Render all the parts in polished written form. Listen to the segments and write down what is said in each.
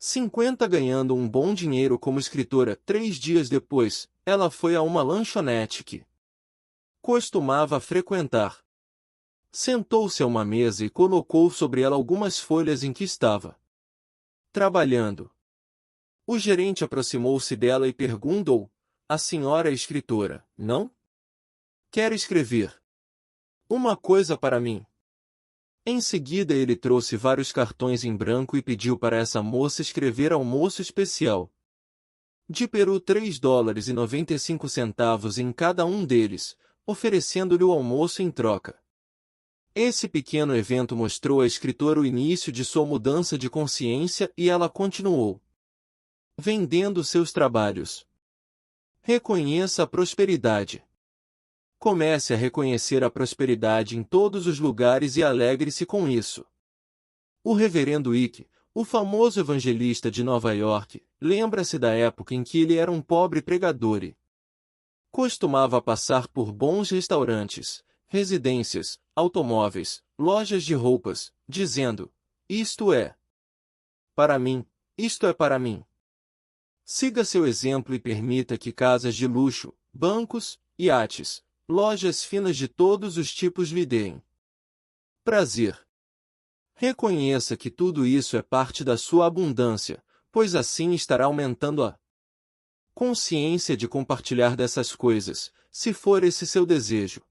50 ganhando um bom dinheiro como escritora. 3 dias depois, ela foi a uma lanchonete que costumava frequentar. Sentou-se a uma mesa e colocou sobre ela algumas folhas em que estava trabalhando. O gerente aproximou-se dela e perguntou: "A senhora é escritora, não? Quer escrever uma coisa para mim?" Em seguida ele trouxe vários cartões em branco e pediu para essa moça escrever almoço especial. De Peru $3,95 em cada um deles, oferecendo-lhe o almoço em troca. Esse pequeno evento mostrou à escritora o início de sua mudança de consciência e ela continuou vendendo seus trabalhos. Reconheça a prosperidade. Comece a reconhecer a prosperidade em todos os lugares e alegre-se com isso. O reverendo Ike, o famoso evangelista de Nova York, lembra-se da época em que ele era um pobre pregador e costumava passar por bons restaurantes, residências, automóveis, lojas de roupas, dizendo: "Isto é para mim, isto é para mim." Siga seu exemplo e permita que casas de luxo, bancos, iates, lojas finas de todos os tipos lhe deem prazer. Reconheça que tudo isso é parte da sua abundância, pois assim estará aumentando a consciência de compartilhar dessas coisas, se for esse seu desejo.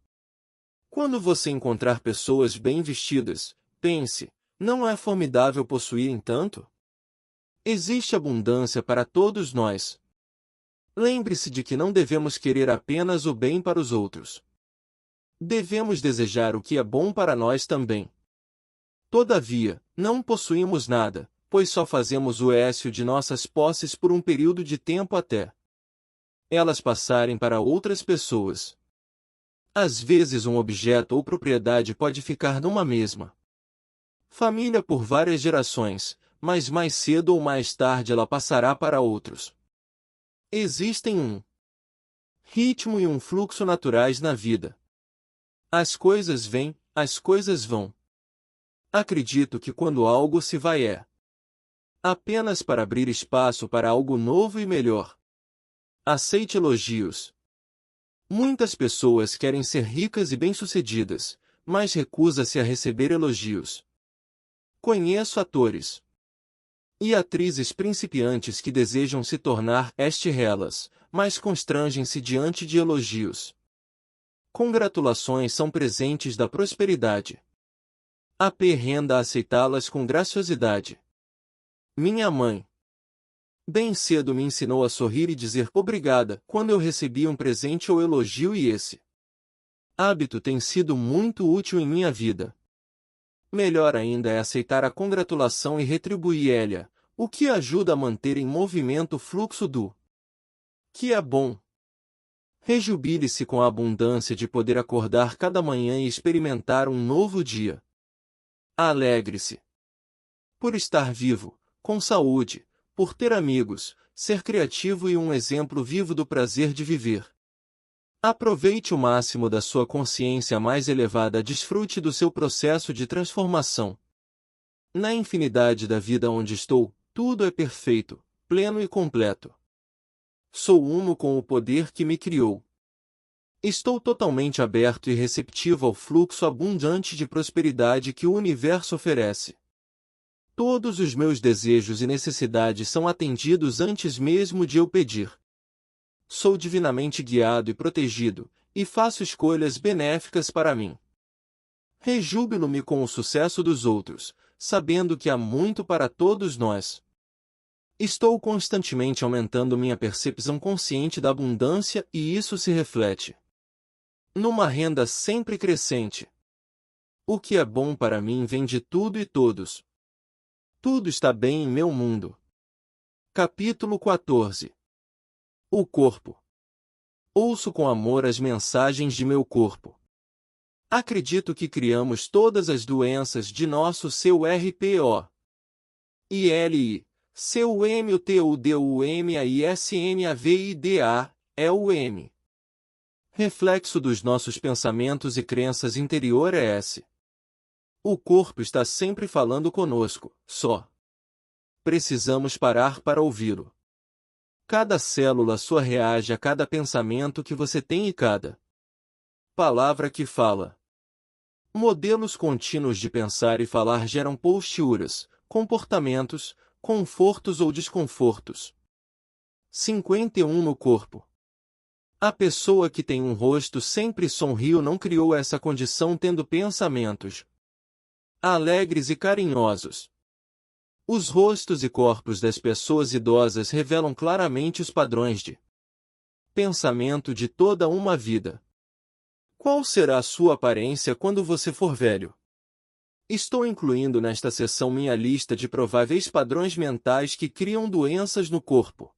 Quando você encontrar pessoas bem vestidas, pense: não é formidável possuírem tanto? Existe abundância para todos nós. Lembre-se de que não devemos querer apenas o bem para os outros. Devemos desejar o que é bom para nós também. Todavia, não possuímos nada, pois só fazemos o écio de nossas posses por um período de tempo até elas passarem para outras pessoas. Às vezes um objeto ou propriedade pode ficar numa mesma família por várias gerações, mas mais cedo ou mais tarde ela passará para outros. Existem um ritmo e um fluxo naturais na vida. As coisas vêm, as coisas vão. Acredito que quando algo se vai é apenas para abrir espaço para algo novo e melhor. Aceite elogios. Muitas pessoas querem ser ricas e bem-sucedidas, mas recusa-se a receber elogios. Conheço atores e atrizes principiantes que desejam se tornar estrelas, mas constrangem-se diante de elogios. Congratulações são presentes da prosperidade. Aprenda a aceitá-las com graciosidade. Minha mãe bem cedo me ensinou a sorrir e dizer obrigada quando eu recebi um presente ou elogio, e esse hábito tem sido muito útil em minha vida. Melhor ainda é aceitar a congratulação e retribuir-lhe, o que ajuda a manter em movimento o fluxo do que é bom. Rejubile-se com a abundância de poder acordar cada manhã e experimentar um novo dia. Alegre-se por estar vivo, com saúde, por ter amigos, ser criativo e um exemplo vivo do prazer de viver. Aproveite o máximo da sua consciência mais elevada, desfrute do seu processo de transformação. Na infinidade da vida onde estou, tudo é perfeito, pleno e completo. Sou uno com o poder que me criou. Estou totalmente aberto e receptivo ao fluxo abundante de prosperidade que o universo oferece. Todos os meus desejos e necessidades são atendidos antes mesmo de eu pedir. Sou divinamente guiado e protegido, e faço escolhas benéficas para mim. Rejúbilo-me com o sucesso dos outros, sabendo que há muito para todos nós. Estou constantemente aumentando minha percepção consciente da abundância e isso se reflete numa renda sempre crescente. O que é bom para mim vem de tudo e todos. Tudo está bem em meu mundo. Capítulo 14. O corpo. Ouço com amor as mensagens de meu corpo. Acredito que criamos todas as doenças de nosso seu RPO. ILI, seu MUTUDUMAISNAVIDA, é o M. Reflexo dos nossos pensamentos e crenças interior é esse. O corpo está sempre falando conosco, só Precisamos parar para ouvi-lo. Cada célula sua reage a cada pensamento que você tem e cada palavra que fala. Modelos contínuos de pensar e falar geram posturas, comportamentos, confortos ou desconfortos. 51 no corpo. A pessoa que tem um rosto sempre sorriu não criou essa condição tendo pensamentos alegres e carinhosos. Os rostos e corpos das pessoas idosas revelam claramente os padrões de pensamento de toda uma vida. Qual será a sua aparência quando você for velho? Estou incluindo nesta seção minha lista de prováveis padrões mentais que criam doenças no corpo,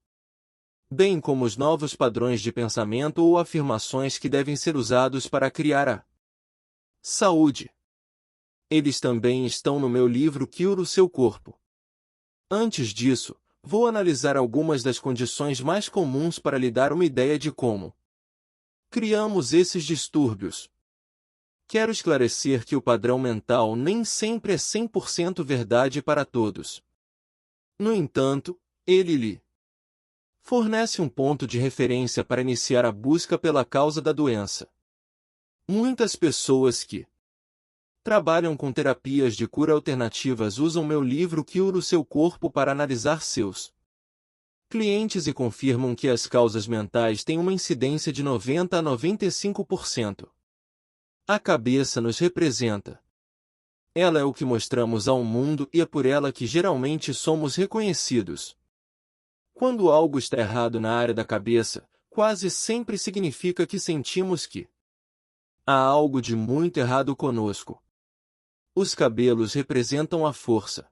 bem como os novos padrões de pensamento ou afirmações que devem ser usados para criar a saúde. Eles também estão no meu livro Cure o Seu Corpo. Antes disso, vou analisar algumas das condições mais comuns para lhe dar uma ideia de como criamos esses distúrbios. Quero esclarecer que o padrão mental nem sempre é 100% verdade para todos. No entanto, ele lhe fornece um ponto de referência para iniciar a busca pela causa da doença. Muitas pessoas que trabalham com terapias de cura alternativas usam meu livro Cure o Seu Corpo para analisar seus clientes e confirmam que as causas mentais têm uma incidência de 90 a 95%. A cabeça nos representa. Ela é o que mostramos ao mundo e é por ela que geralmente somos reconhecidos. Quando algo está errado na área da cabeça, quase sempre significa que sentimos que há algo de muito errado conosco. Os cabelos representam a força.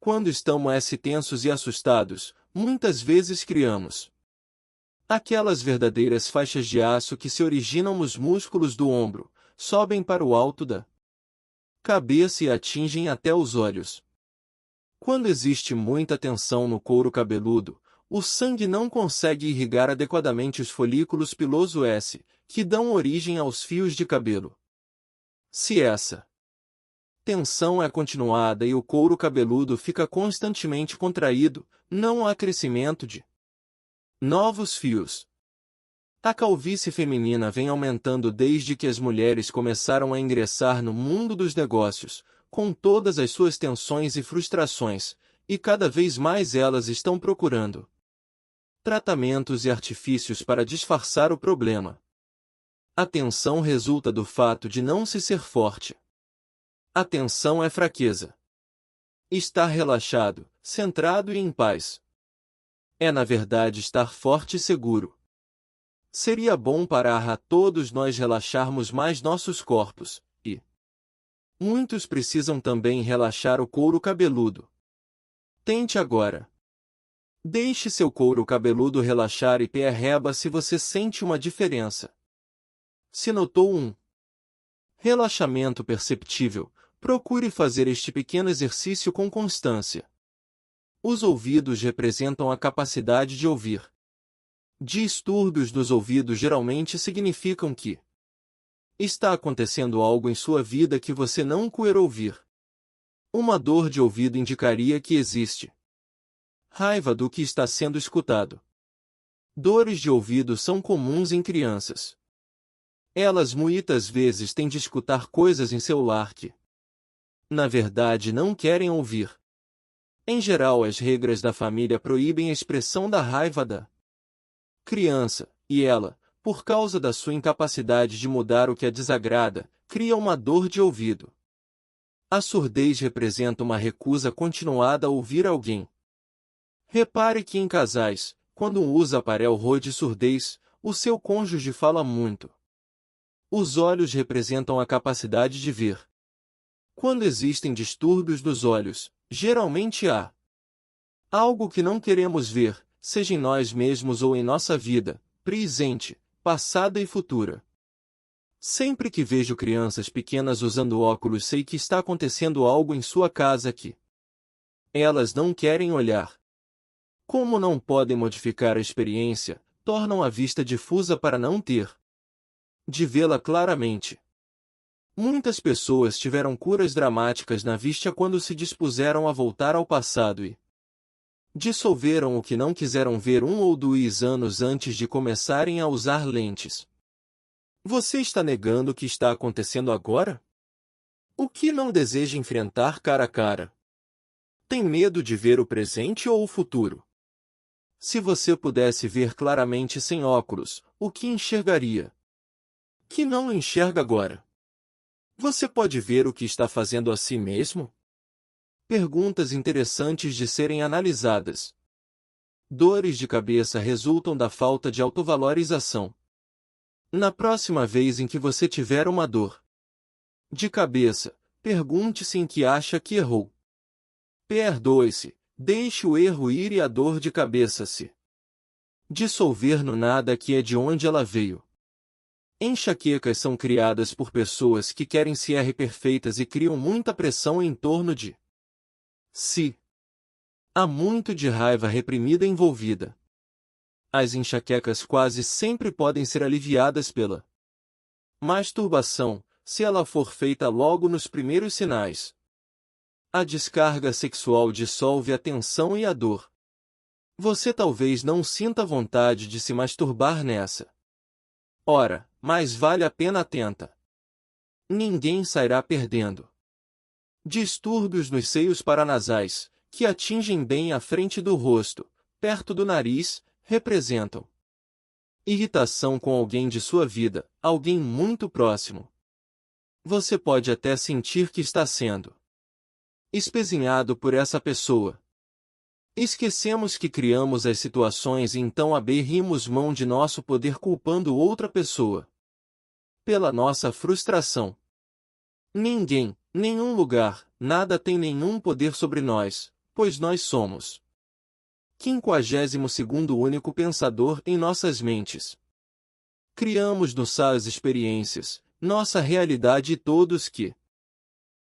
Quando estamos tensos e assustados, muitas vezes criamos aquelas verdadeiras faixas de aço que se originam nos músculos do ombro, sobem para o alto da cabeça e atingem até os olhos. Quando existe muita tensão no couro cabeludo, o sangue não consegue irrigar adequadamente os folículos piloso S, que dão origem aos fios de cabelo. Se essa tensão é continuada e o couro cabeludo fica constantemente contraído, não há crescimento de novos fios. A calvície feminina vem aumentando desde que as mulheres começaram a ingressar no mundo dos negócios, com todas as suas tensões e frustrações, e cada vez mais elas estão procurando tratamentos e artifícios para disfarçar o problema. A tensão resulta do fato de não se ser forte. A tensão é fraqueza. Estar relaxado, centrado e em paz é na verdade estar forte e seguro. Seria bom para todos nós relaxarmos mais nossos corpos, e muitos precisam também relaxar o couro cabeludo. Tente agora. Deixe seu couro cabeludo relaxar e perceba se você sente uma diferença. Se notou um relaxamento perceptível, procure fazer este pequeno exercício com constância. Os ouvidos representam a capacidade de ouvir. Distúrbios dos ouvidos geralmente significam que está acontecendo algo em sua vida que você não quer ouvir. Uma dor de ouvido indicaria que existe raiva do que está sendo escutado. Dores de ouvido são comuns em crianças. Elas muitas vezes têm de escutar coisas em seu lar que, na verdade, não querem ouvir. Em geral, as regras da família proíbem a expressão da raiva da criança, e ela, por causa da sua incapacidade de mudar o que a desagrada, cria uma dor de ouvido. A surdez representa uma recusa continuada a ouvir alguém. Repare que em casais, quando um usa aparelho de surdez, o seu cônjuge fala muito. Os olhos representam a capacidade de ver. Quando existem distúrbios dos olhos, geralmente há algo que não queremos ver, seja em nós mesmos ou em nossa vida, presente, passada e futura. Sempre que vejo crianças pequenas usando óculos, sei que está acontecendo algo em sua casa que elas não querem olhar. Como não podem modificar a experiência, tornam a vista difusa para não ter de vê-la claramente. Muitas pessoas tiveram curas dramáticas na vista quando se dispuseram a voltar ao passado e Dissolveram o que não quiseram ver 1 ou 2 anos antes de começarem a usar lentes. Você está negando o que está acontecendo agora? O que não deseja enfrentar cara a cara? Tem medo de ver o presente ou o futuro? Se você pudesse ver claramente sem óculos, o que enxergaria? Que não enxerga agora? Você pode ver o que está fazendo a si mesmo? Perguntas interessantes de serem analisadas. Dores de cabeça resultam da falta de autovalorização. Na próxima vez em que você tiver uma dor de cabeça, pergunte-se em que acha que errou. Perdoe-se, deixe o erro ir e a dor de cabeça se dissolver no nada que é de onde ela veio. Enxaquecas são criadas por pessoas que querem ser perfeitas e criam muita pressão em torno de si. Há muito de raiva reprimida envolvida. As enxaquecas quase sempre podem ser aliviadas pela masturbação, se ela for feita logo nos primeiros sinais. A descarga sexual dissolve a tensão e a dor. Você talvez não sinta vontade de se masturbar nessa hora, mas vale a pena tenta. Ninguém sairá perdendo. Distúrbios nos seios paranasais, que atingem bem a frente do rosto, perto do nariz, representam irritação com alguém de sua vida, alguém muito próximo. Você pode até sentir que está sendo espezinhado por essa pessoa. Esquecemos que criamos as situações e então abrimos mão de nosso poder culpando outra pessoa pela nossa frustração. Ninguém, nenhum lugar, nada tem nenhum poder sobre nós, pois nós somos 52º único pensador em nossas mentes. Criamos nossas experiências, nossa realidade e todos que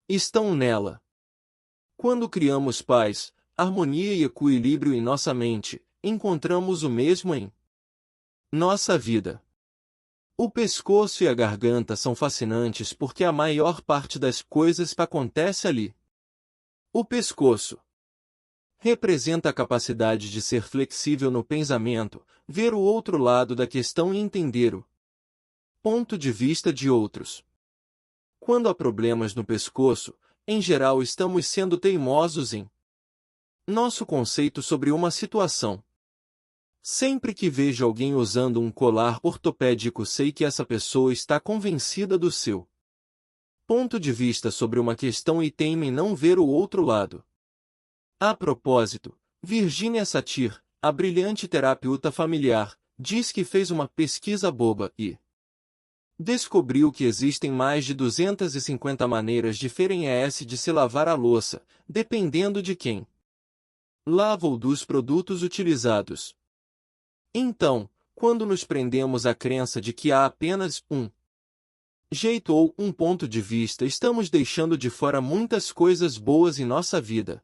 estão nela. Quando criamos paz, harmonia e equilíbrio em nossa mente, encontramos o mesmo em nossa vida. O pescoço e a garganta são fascinantes porque a maior parte das coisas acontece ali. O pescoço representa a capacidade de ser flexível no pensamento, ver o outro lado da questão e entender o ponto de vista de outros. Quando há problemas no pescoço, em geral estamos sendo teimosos em nosso conceito sobre uma situação. Sempre que vejo alguém usando um colar ortopédico, sei que essa pessoa está convencida do seu ponto de vista sobre uma questão e teima em não ver o outro lado. A propósito, Virginia Satir, a brilhante terapeuta familiar, diz que fez uma pesquisa boba e descobriu que existem mais de 250 maneiras diferentes de se lavar a louça, dependendo de quem lava ou dos produtos utilizados. Então, quando nos prendemos à crença de que há apenas um jeito ou um ponto de vista, estamos deixando de fora muitas coisas boas em nossa vida.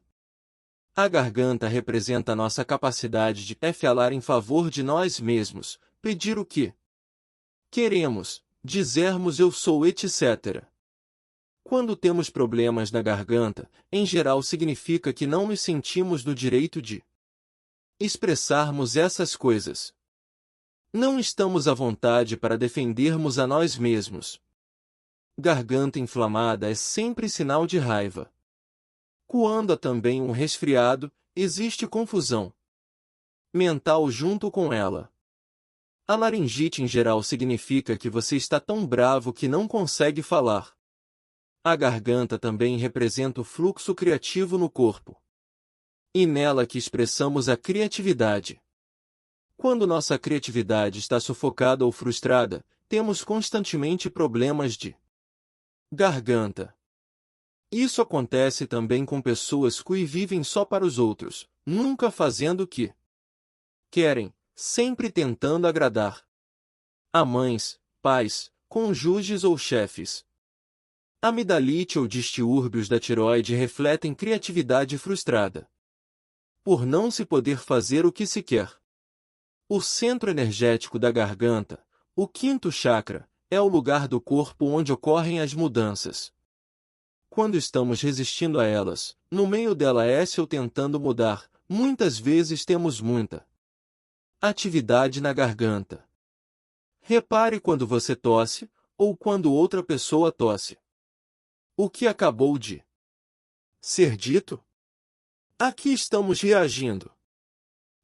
A garganta representa nossa capacidade de falar em favor de nós mesmos, pedir o que queremos, dizermos eu sou, etc. Quando temos problemas na garganta, em geral significa que não nos sentimos no direito de expressarmos essas coisas. Não estamos à vontade para defendermos a nós mesmos. Garganta inflamada é sempre sinal de raiva. Quando há também um resfriado, existe confusão mental junto com ela. A laringite em geral significa que você está tão bravo que não consegue falar. A garganta também representa o fluxo criativo no corpo. E nela que expressamos a criatividade. Quando nossa criatividade está sufocada ou frustrada, temos constantemente problemas de garganta. Isso acontece também com pessoas que vivem só para os outros, nunca fazendo o que querem, sempre tentando agradar a mães, pais, cônjuges ou chefes. Amidalite ou distúrbios da tireoide refletem criatividade frustrada por não se poder fazer o que se quer. O centro energético da garganta, o quinto chakra, é o lugar do corpo onde ocorrem as mudanças. Quando estamos resistindo a elas, no meio dela ou tentando mudar, Muitas vezes temos muita atividade na garganta. Repare quando você tosse, ou quando outra pessoa tosse. O que acabou de ser dito? Aqui estamos reagindo.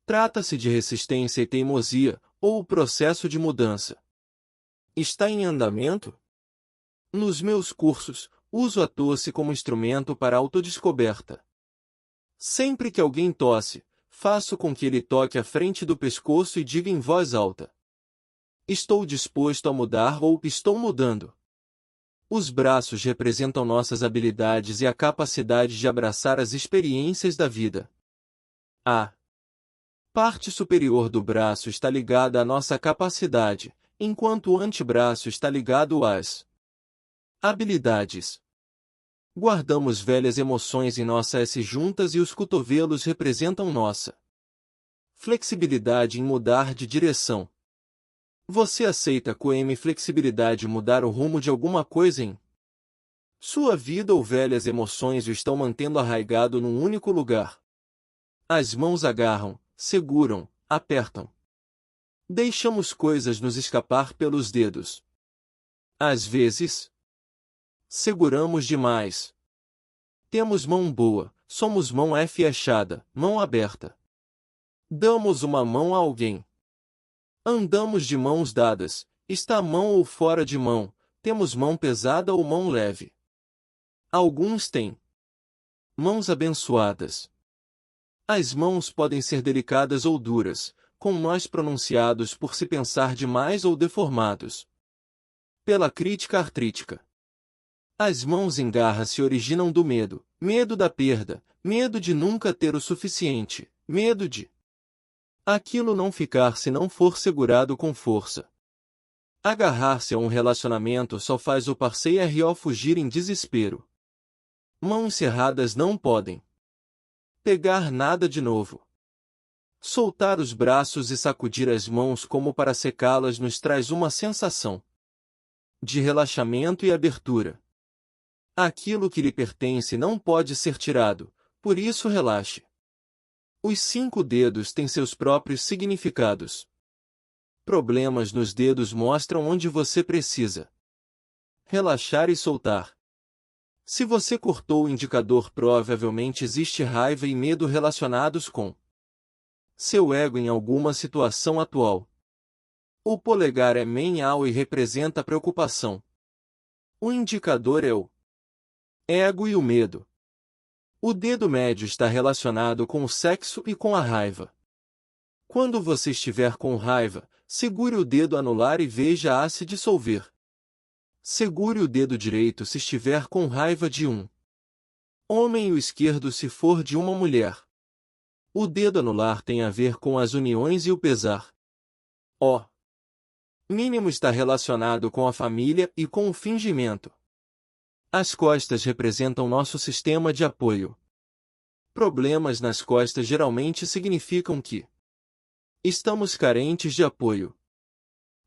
Trata-se de resistência e teimosia, ou o processo de mudança. Está em andamento? Nos meus cursos, uso a tosse como instrumento para autodescoberta. Sempre que alguém tosse, faço com que ele toque a frente do pescoço e diga em voz alta: estou disposto a mudar ou estou mudando. Os braços representam nossas habilidades e a capacidade de abraçar as experiências da vida. A parte superior do braço está ligada à nossa capacidade, enquanto o antebraço está ligado às habilidades. Guardamos velhas emoções em nossas juntas e os cotovelos representam nossa flexibilidade em mudar de direção. Você aceita com flexibilidade mudar o rumo de alguma coisa em sua vida ou velhas emoções o estão mantendo arraigado num único lugar? As mãos agarram, seguram, apertam. Deixamos coisas nos escapar pelos dedos. Às vezes, seguramos demais. Temos mão boa, somos mão fechada, mão aberta. Damos uma mão a alguém. Andamos de mãos dadas, está a mão ou fora de mão, temos mão pesada ou mão leve. Alguns têm mãos abençoadas. As mãos podem ser delicadas ou duras, com nós pronunciados por se pensar demais ou deformados pela crítica artrítica. As mãos em garra se originam do medo, medo da perda, medo de nunca ter o suficiente, medo de aquilo não ficar se não for segurado com força. Agarrar-se a um relacionamento só faz o parceiro fugir em desespero. Mãos cerradas não podem pegar nada de novo. Soltar os braços e sacudir as mãos como para secá-las nos traz uma sensação de relaxamento e abertura. Aquilo que lhe pertence não pode ser tirado, por isso relaxe. Os 5 dedos têm seus próprios significados. Problemas nos dedos mostram onde você precisa relaxar e soltar. Se você cortou o indicador, provavelmente existe raiva e medo relacionados com seu ego em alguma situação atual. O polegar é mental e representa a preocupação. O indicador é o ego e o medo. O dedo médio está relacionado com o sexo e com a raiva. Quando você estiver com raiva, segure o dedo anular e veja-a se dissolver. Segure o dedo direito se estiver com raiva de um homem e o esquerdo se for de uma mulher. O dedo anular tem a ver com as uniões e o pesar. O mínimo está relacionado com a família e com o fingimento. As costas representam nosso sistema de apoio. Problemas nas costas geralmente significam que estamos carentes de apoio.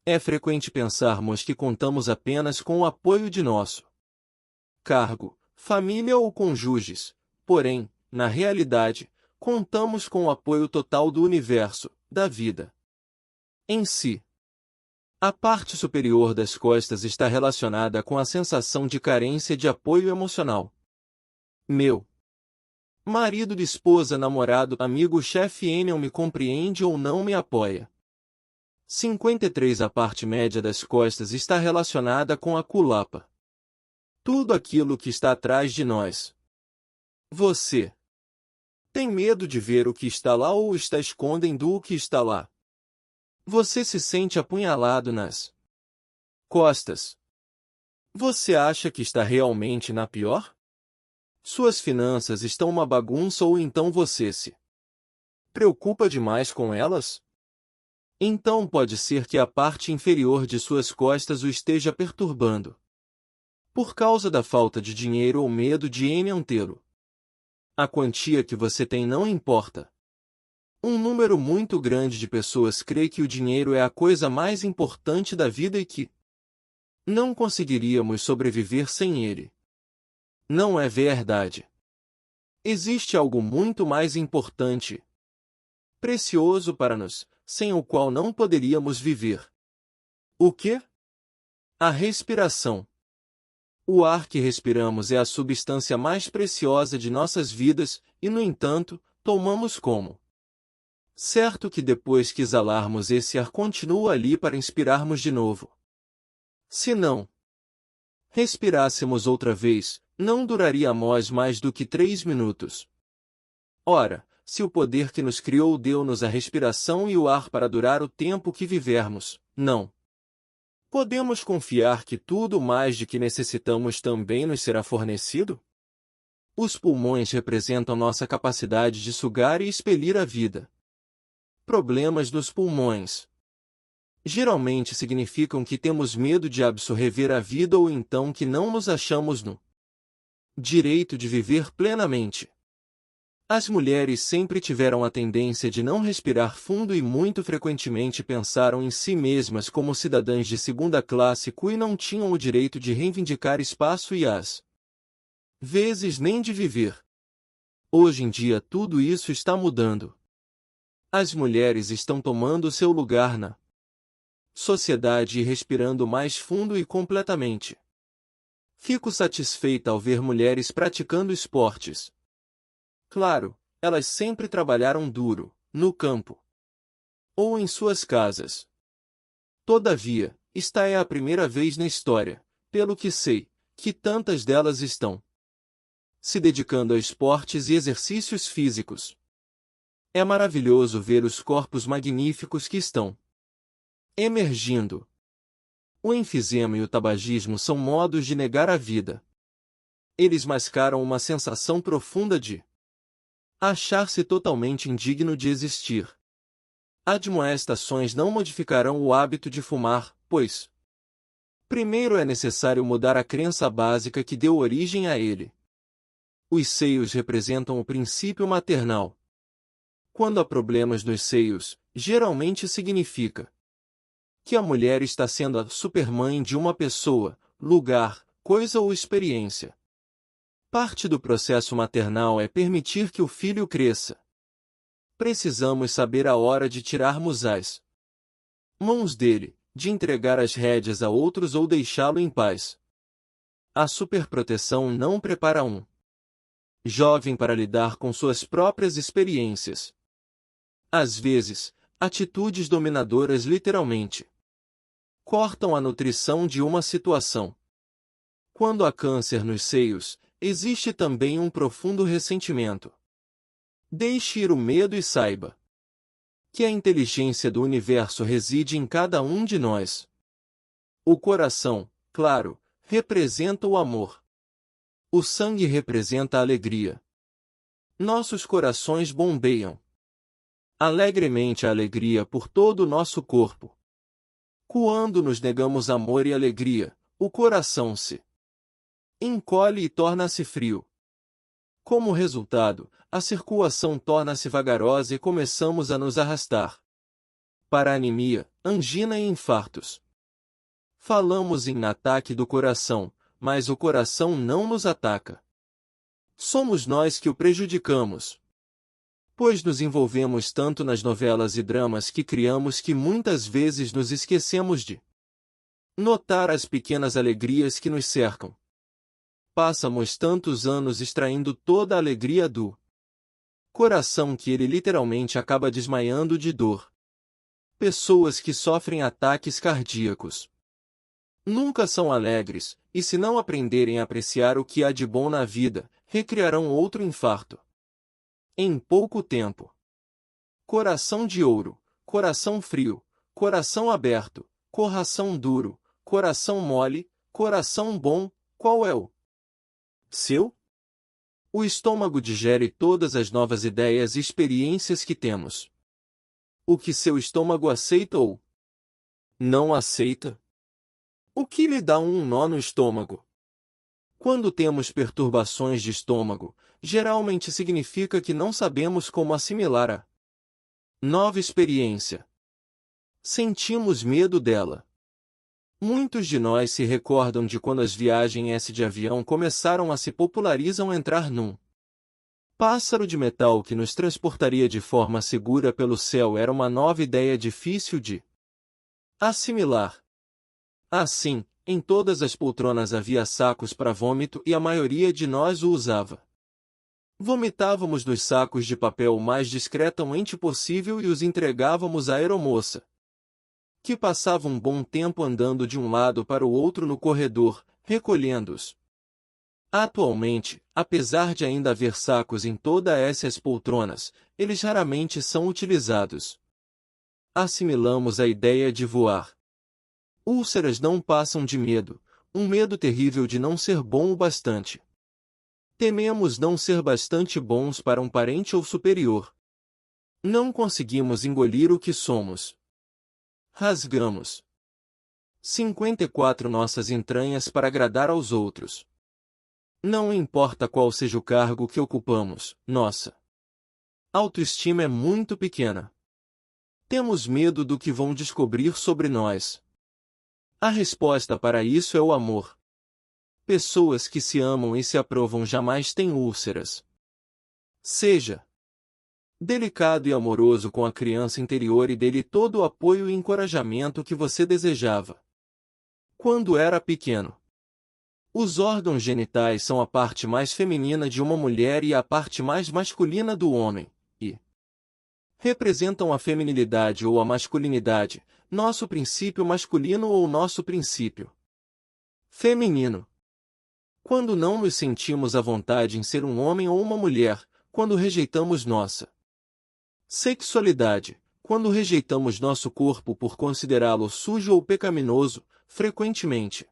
É frequente pensarmos que contamos apenas com o apoio de nosso cargo, família ou cônjuges, porém, na realidade, contamos com o apoio total do universo, da vida em si. A parte superior das costas está relacionada com a sensação de carência de apoio emocional. Meu marido, de esposa, namorado, amigo, chefe não me compreende ou não me apoia. 53 A parte média das costas está relacionada com a culapa. Tudo aquilo que está atrás de nós. Você tem medo de ver o que está lá ou está escondendo o que está lá? Você se sente apunhalado nas costas. Você acha que está realmente na pior? Suas finanças estão uma bagunça ou então você se preocupa demais com elas? Então pode ser que a parte inferior de suas costas o esteja perturbando. Por causa da falta de dinheiro ou medo de não tê-lo. A quantia que você tem não importa. Um número muito grande de pessoas crê que o dinheiro é a coisa mais importante da vida e que não conseguiríamos sobreviver sem ele. Não é verdade. Existe algo muito mais importante, precioso para nós, sem o qual não poderíamos viver. O quê? A respiração. O ar que respiramos é a substância mais preciosa de nossas vidas, e, no entanto, tomamos como certo que depois que exalarmos esse ar continua ali para inspirarmos de novo. Se não respirássemos outra vez, não duraríamos mais do que 3 minutos. Ora, se o poder que nos criou deu-nos a respiração e o ar para durar o tempo que vivermos, não podemos confiar que tudo mais de que necessitamos também nos será fornecido? Os pulmões representam nossa capacidade de sugar e expelir a vida. Problemas dos pulmões geralmente significam que temos medo de absorver a vida ou então que não nos achamos no direito de viver plenamente. As mulheres sempre tiveram a tendência de não respirar fundo e muito frequentemente pensaram em si mesmas como cidadãs de segunda classe e não tinham o direito de reivindicar espaço e às vezes nem de viver. Hoje em dia tudo isso está mudando. As mulheres estão tomando seu lugar na sociedade e respirando mais fundo e completamente. Fico satisfeita ao ver mulheres praticando esportes. Claro, elas sempre trabalharam duro, no campo ou em suas casas. Todavia, esta é a primeira vez na história, pelo que sei, que tantas delas estão se dedicando a esportes e exercícios físicos. É maravilhoso ver os corpos magníficos que estão emergindo. O enfisema e o tabagismo são modos de negar a vida. Eles mascaram uma sensação profunda de achar-se totalmente indigno de existir. Admoestações não modificarão o hábito de fumar, pois primeiro é necessário mudar a crença básica que deu origem a ele. Os seios representam o princípio maternal. Quando há problemas nos seios, geralmente significa que a mulher está sendo a supermãe de uma pessoa, lugar, coisa ou experiência. Parte do processo maternal é permitir que o filho cresça. Precisamos saber a hora de tirarmos as mãos dele, de entregar as rédeas a outros ou deixá-lo em paz. A superproteção não prepara um jovem para lidar com suas próprias experiências. Às vezes, atitudes dominadoras literalmente cortam a nutrição de uma situação. Quando há câncer nos seios, existe também um profundo ressentimento. Deixe ir o medo e saiba que a inteligência do universo reside em cada um de nós. O coração, claro, representa o amor. O sangue representa a alegria. Nossos corações bombeiam alegremente a alegria por todo o nosso corpo. Quando nos negamos amor e alegria, o coração se encolhe e torna-se frio. Como resultado, a circulação torna-se vagarosa e começamos a nos arrastar para anemia, angina e infartos. Falamos em ataque do coração, mas o coração não nos ataca. Somos nós que o prejudicamos. Pois nos envolvemos tanto nas novelas e dramas que criamos que muitas vezes nos esquecemos de notar as pequenas alegrias que nos cercam. Passamos tantos anos extraindo toda a alegria do coração que ele literalmente acaba desmaiando de dor. Pessoas que sofrem ataques cardíacos nunca são alegres, e se não aprenderem a apreciar o que há de bom na vida, recriarão outro infarto em pouco tempo. Coração de ouro, coração frio, coração aberto, coração duro, coração mole, coração bom, qual é o seu? O estômago digere todas as novas ideias e experiências que temos. O que seu estômago aceita ou não aceita? O que lhe dá um nó no estômago? Quando temos perturbações de estômago, geralmente significa que não sabemos como assimilar a nova experiência. Sentimos medo dela. Muitos de nós se recordam de quando as viagens de avião começaram a se popularizam entrar num pássaro de metal que nos transportaria de forma segura pelo céu era uma nova ideia difícil de assimilar. Assim, em todas as poltronas havia sacos para vômito e a maioria de nós o usava. Vomitávamos nos sacos de papel o mais discretamente possível e os entregávamos à aeromoça, que passava um bom tempo andando de um lado para o outro no corredor, recolhendo-os. Atualmente, apesar de ainda haver sacos em todas essas poltronas, eles raramente são utilizados. Assimilamos a ideia de voar. Úlceras não passam de medo, um medo terrível de não ser bom o bastante. Tememos não ser bastante bons para um parente ou superior. Não conseguimos engolir o que somos. Rasgamos 54 nossas entranhas para agradar aos outros. Não importa qual seja o cargo que ocupamos, nossa autoestima é muito pequena. Temos medo do que vão descobrir sobre nós. A resposta para isso é o amor. Pessoas que se amam e se aprovam jamais têm úlceras. Seja delicado e amoroso com a criança interior e dê-lhe todo o apoio e encorajamento que você desejava quando era pequeno. Os órgãos genitais são a parte mais feminina de uma mulher e a parte mais masculina do homem, e representam a feminilidade ou a masculinidade, nosso princípio masculino ou nosso princípio feminino. Quando não nos sentimos à vontade em ser um homem ou uma mulher, quando rejeitamos nossa sexualidade, quando rejeitamos nosso corpo por considerá-lo sujo ou pecaminoso, frequentemente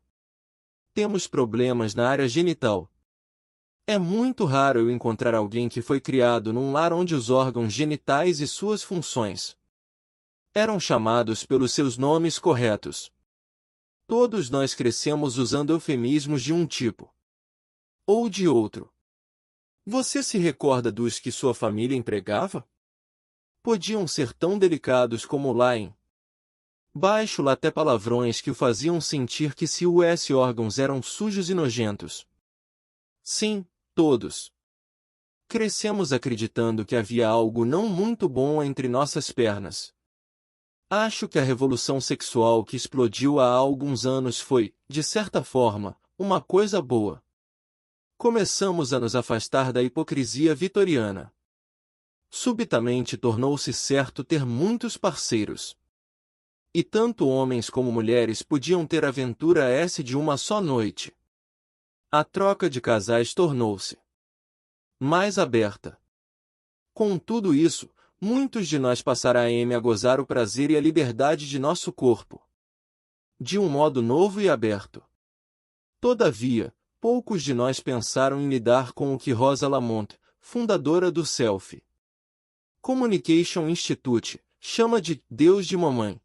temos problemas na área genital. É muito raro eu encontrar alguém que foi criado num lar onde os órgãos genitais e suas funções eram chamados pelos seus nomes corretos. Todos nós crescemos usando eufemismos de um tipo ou de outro. Você se recorda dos que sua família empregava? Podiam ser tão delicados como lá em baixo lá até palavrões que o faziam sentir que seus órgãos eram sujos e nojentos. Sim, todos. Crescemos acreditando que havia algo não muito bom entre nossas pernas. Acho que a revolução sexual que explodiu há alguns anos foi, de certa forma, uma coisa boa. Começamos a nos afastar da hipocrisia vitoriana. Subitamente tornou-se certo ter muitos parceiros. E tanto homens como mulheres podiam ter aventura essa de uma só noite. A troca de casais tornou-se mais aberta. Com tudo isso, muitos de nós passarão a gozar o prazer e a liberdade de nosso corpo, de um modo novo e aberto. Todavia, poucos de nós pensaram em lidar com o que Rosa Lamont, fundadora do Self Communication Institute, chama de Deus de mamãe.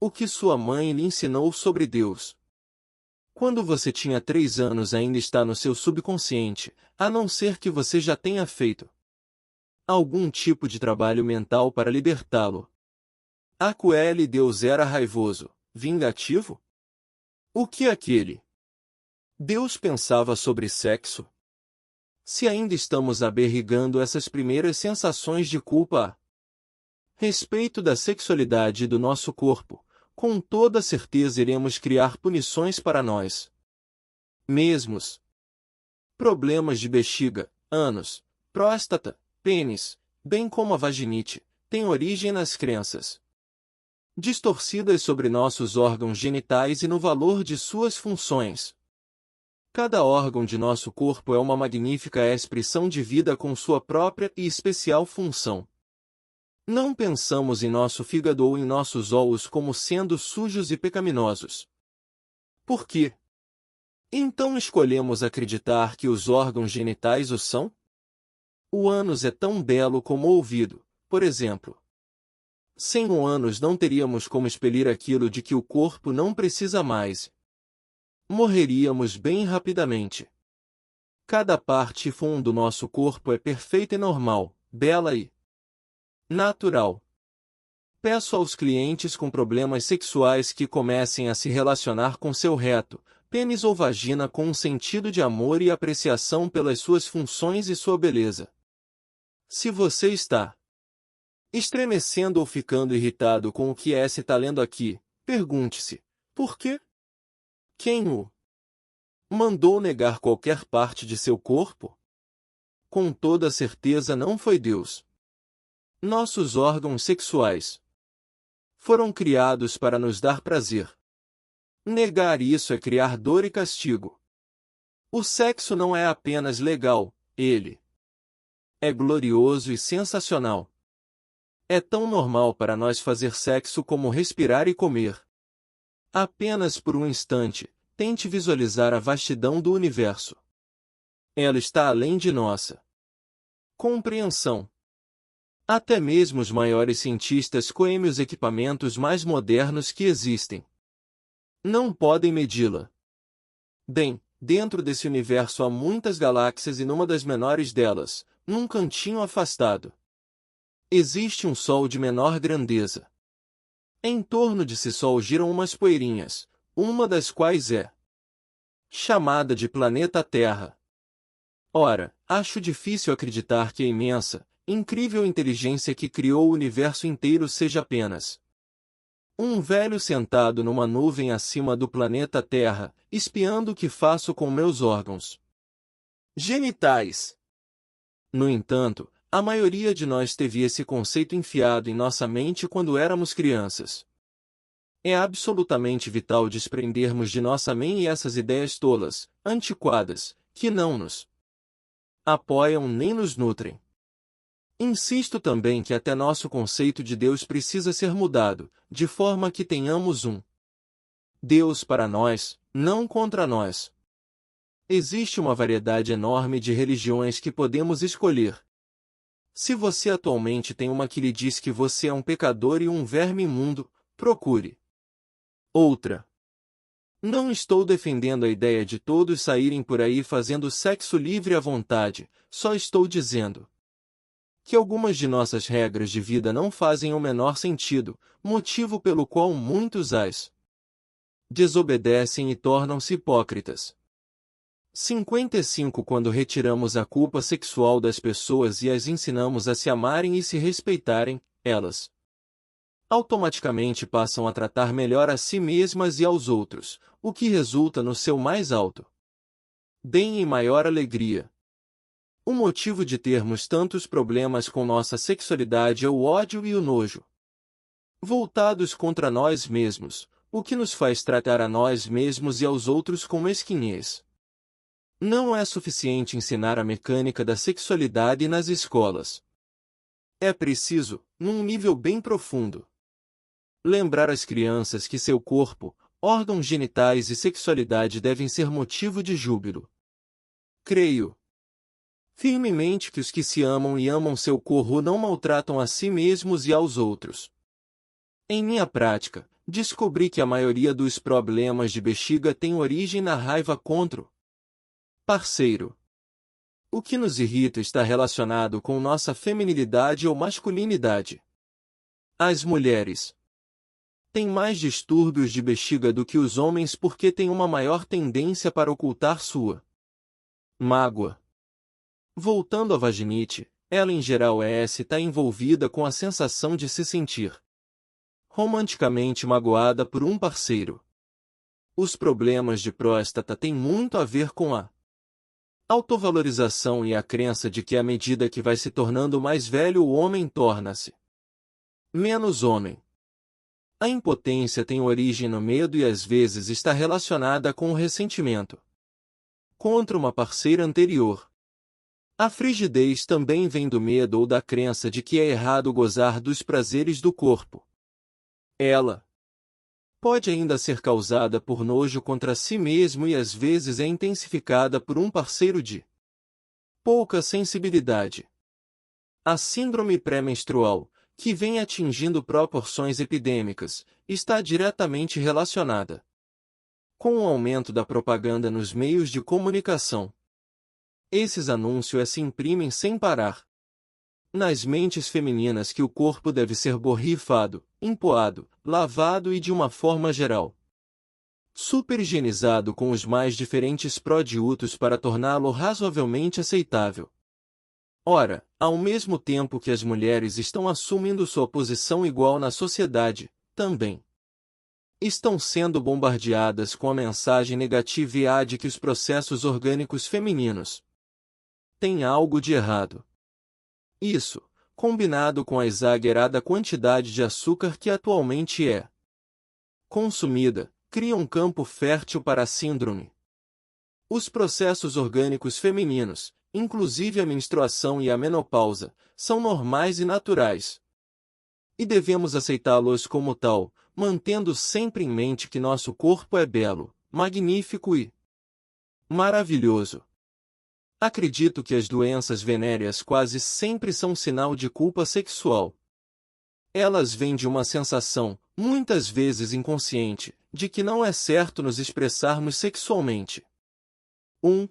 O que sua mãe lhe ensinou sobre Deus? Quando você tinha 3 anos ainda está no seu subconsciente, a não ser que você já tenha feito algum tipo de trabalho mental para libertá-lo. Aquele Deus era raivoso, vingativo? O que aquele Deus pensava sobre sexo? Se ainda estamos aberrigando essas primeiras sensações de culpa a respeito da sexualidade e do nosso corpo, com toda certeza iremos criar punições para nós mesmos. Problemas de bexiga, ânus, próstata, pênis, bem como a vaginite, têm origem nas crenças distorcidas sobre nossos órgãos genitais e no valor de suas funções. Cada órgão de nosso corpo é uma magnífica expressão de vida com sua própria e especial função. Não pensamos em nosso fígado ou em nossos ossos como sendo sujos e pecaminosos. Por quê? Então escolhemos acreditar que os órgãos genitais o são? O ânus é tão belo como o ouvido, por exemplo. Sem o ânus não teríamos como expelir aquilo de que o corpo não precisa mais. Morreríamos bem rapidamente. Cada parte do nosso corpo é perfeita e normal, bela e natural. Peço aos clientes com problemas sexuais que comecem a se relacionar com seu reto, pênis ou vagina com um sentido de amor e apreciação pelas suas funções e sua beleza. Se você está estremecendo ou ficando irritado com o que se está lendo aqui, pergunte-se, por quê? Quem o mandou negar qualquer parte de seu corpo? Com toda certeza não foi Deus. Nossos órgãos sexuais foram criados para nos dar prazer. Negar isso é criar dor e castigo. O sexo não é apenas legal, ele é glorioso e sensacional. É tão normal para nós fazer sexo como respirar e comer. Apenas por um instante, tente visualizar a vastidão do universo. Ela está além de nossa compreensão. Até mesmo os maiores cientistas coem os equipamentos mais modernos que existem. Não podem medi-la. Bem, dentro desse universo há muitas galáxias e numa das menores delas, num cantinho afastado, existe um Sol de menor grandeza. Em torno desse Sol giram umas poeirinhas, uma das quais é chamada de planeta Terra. Ora, acho difícil acreditar que a imensa, incrível inteligência que criou o universo inteiro seja apenas um velho sentado numa nuvem acima do planeta Terra, espiando o que faço com meus órgãos genitais. No entanto, a maioria de nós teve esse conceito enfiado em nossa mente quando éramos crianças. É absolutamente vital desprendermos de nossa mente essas ideias tolas, antiquadas, que não nos apoiam nem nos nutrem. Insisto também que até nosso conceito de Deus precisa ser mudado, de forma que tenhamos um Deus para nós, não contra nós. Existe uma variedade enorme de religiões que podemos escolher. Se você atualmente tem uma que lhe diz que você é um pecador e um verme imundo, procure outra. Não estou defendendo a ideia de todos saírem por aí fazendo sexo livre à vontade, só estou dizendo que algumas de nossas regras de vida não fazem o menor sentido, motivo pelo qual muitos as desobedecem e tornam-se hipócritas. 55 Quando retiramos a culpa sexual das pessoas e as ensinamos a se amarem e se respeitarem, elas automaticamente passam a tratar melhor a si mesmas e aos outros, o que resulta no seu mais alto bem e maior alegria. O motivo de termos tantos problemas com nossa sexualidade é o ódio e o nojo voltados contra nós mesmos, o que nos faz tratar a nós mesmos e aos outros com mesquinhez. Não é suficiente ensinar a mecânica da sexualidade nas escolas. É preciso, num nível bem profundo, lembrar às crianças que seu corpo, órgãos genitais e sexualidade devem ser motivo de júbilo. Creio firmemente que os que se amam e amam seu corpo não maltratam a si mesmos e aos outros. Em minha prática, descobri que a maioria dos problemas de bexiga tem origem na raiva contra o parceiro. O que nos irrita está relacionado com nossa feminilidade ou masculinidade. As mulheres têm mais distúrbios de bexiga do que os homens porque têm uma maior tendência para ocultar sua mágoa. Voltando à vaginite, ela em geral está envolvida com a sensação de se sentir romanticamente magoada por um parceiro. Os problemas de próstata têm muito a ver com a autovalorização e a crença de que à medida que vai se tornando mais velho o homem torna-se menos homem. A impotência tem origem no medo e às vezes está relacionada com o ressentimento contra uma parceira anterior. A frigidez também vem do medo ou da crença de que é errado gozar dos prazeres do corpo. Ela pode ainda ser causada por nojo contra si mesmo e às vezes é intensificada por um parceiro de pouca sensibilidade. A síndrome pré-menstrual, que vem atingindo proporções epidêmicas, está diretamente relacionada com o aumento da propaganda nos meios de comunicação. Esses anúncios se imprimem sem parar nas mentes femininas que o corpo deve ser borrifado, empoado, lavado e de uma forma geral super-higienizado com os mais diferentes produtos para torná-lo razoavelmente aceitável. Ora, ao mesmo tempo que as mulheres estão assumindo sua posição igual na sociedade, também estão sendo bombardeadas com a mensagem negativa de que os processos orgânicos femininos têm algo de errado. Isso, combinado com a exagerada quantidade de açúcar que atualmente é consumida, cria um campo fértil para a síndrome. Os processos orgânicos femininos, inclusive a menstruação e a menopausa, são normais e naturais. E devemos aceitá-los como tal, mantendo sempre em mente que nosso corpo é belo, magnífico e maravilhoso. Acredito que as doenças venéreas quase sempre são sinal de culpa sexual. Elas vêm de uma sensação, muitas vezes inconsciente, de que não é certo nos expressarmos sexualmente. Um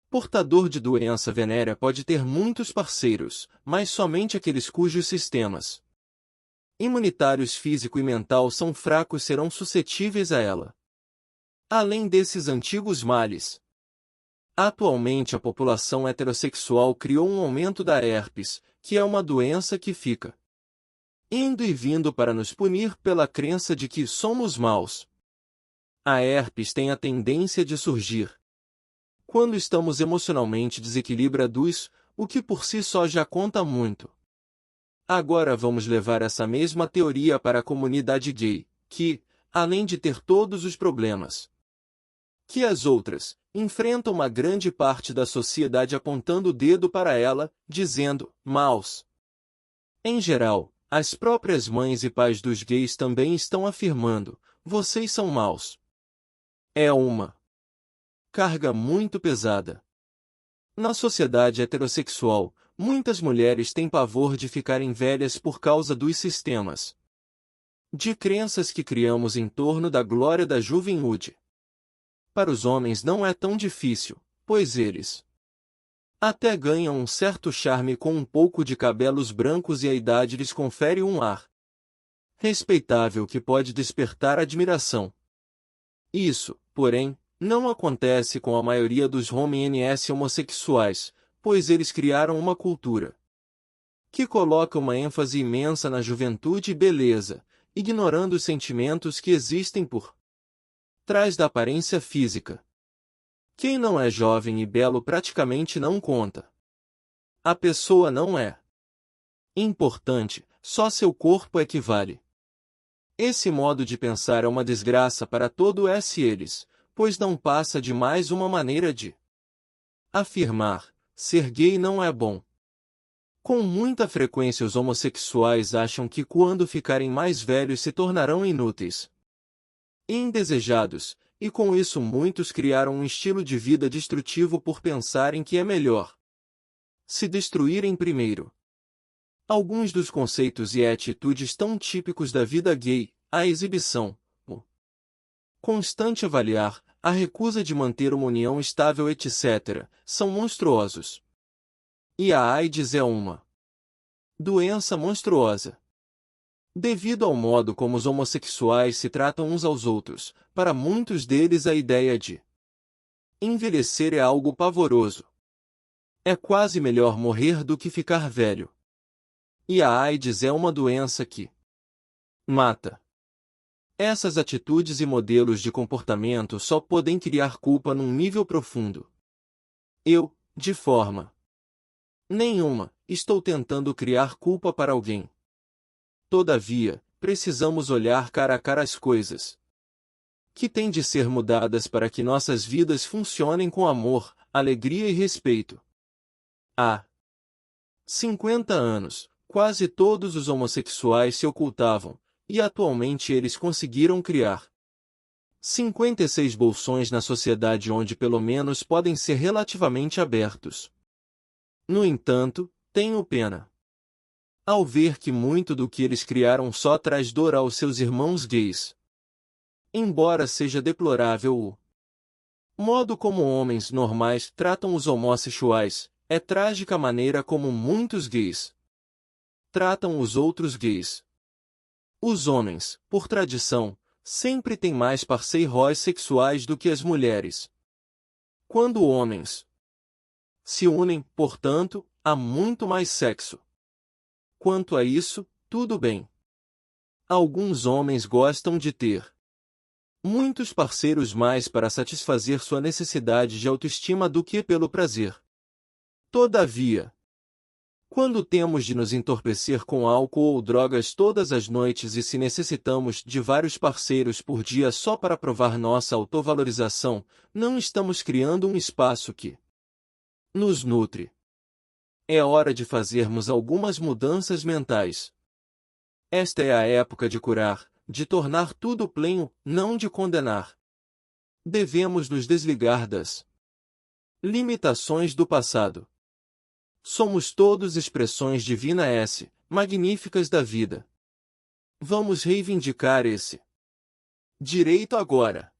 portador de doença venérea pode ter muitos parceiros, mas somente aqueles cujos sistemas imunitários físico e mental são fracos serão suscetíveis a ela. Além desses antigos males, atualmente a população heterossexual criou um aumento da herpes, que é uma doença que fica indo e vindo para nos punir pela crença de que somos maus. A herpes tem a tendência de surgir quando estamos emocionalmente desequilibrados, o que por si só já conta muito. Agora vamos levar essa mesma teoria para a comunidade gay, que, além de ter todos os problemas que as outras, enfrenta uma grande parte da sociedade apontando o dedo para ela, dizendo, maus. Em geral, as próprias mães e pais dos gays também estão afirmando, vocês são maus. É uma carga muito pesada. Na sociedade heterossexual, muitas mulheres têm pavor de ficarem velhas por causa dos sistemas de crenças que criamos em torno da glória da juventude. Para os homens não é tão difícil, pois eles até ganham um certo charme com um pouco de cabelos brancos e a idade lhes confere um ar respeitável que pode despertar admiração. Isso, porém, não acontece com a maioria dos homens homossexuais, pois eles criaram uma cultura que coloca uma ênfase imensa na juventude e beleza, ignorando os sentimentos que existem por trás da aparência física. Quem não é jovem e belo praticamente não conta. A pessoa não é importante, só seu corpo é que vale. Esse modo de pensar é uma desgraça para todos eles, pois não passa de mais uma maneira de afirmar, ser gay não é bom. Com muita frequência os homossexuais acham que quando ficarem mais velhos se tornarão inúteis e indesejados, e com isso muitos criaram um estilo de vida destrutivo por pensarem que é melhor se destruírem primeiro. Alguns dos conceitos e atitudes tão típicos da vida gay, a exibição, o constante avaliar, a recusa de manter uma união estável etc., são monstruosos. E a AIDS é uma doença monstruosa. Devido ao modo como os homossexuais se tratam uns aos outros, para muitos deles a ideia de envelhecer é algo pavoroso. É quase melhor morrer do que ficar velho. E a AIDS é uma doença que mata. Essas atitudes e modelos de comportamento só podem criar culpa num nível profundo. Eu, de forma nenhuma, estou tentando criar culpa para alguém. Todavia, precisamos olhar cara a cara as coisas que têm de ser mudadas para que nossas vidas funcionem com amor, alegria e respeito. Há 50 anos, quase todos os homossexuais se ocultavam, e atualmente eles conseguiram criar 56 bolsões na sociedade onde pelo menos podem ser relativamente abertos. No entanto, tenho pena ao ver que muito do que eles criaram só traz dor aos seus irmãos gays. Embora seja deplorável o modo como homens normais tratam os homossexuais, é trágica a maneira como muitos gays tratam os outros gays. Os homens, por tradição, sempre têm mais parceiros sexuais do que as mulheres. Quando homens se unem, portanto, há muito mais sexo. Quanto a isso, tudo bem. Alguns homens gostam de ter muitos parceiros mais para satisfazer sua necessidade de autoestima do que pelo prazer. Todavia, quando temos de nos entorpecer com álcool ou drogas todas as noites e se necessitamos de vários parceiros por dia só para provar nossa autovalorização, não estamos criando um espaço que nos nutre. É hora de fazermos algumas mudanças mentais. Esta é a época de curar, de tornar tudo pleno, não de condenar. Devemos nos desligar das limitações do passado. Somos todos expressões divinas magníficas da vida. Vamos reivindicar esse direito agora.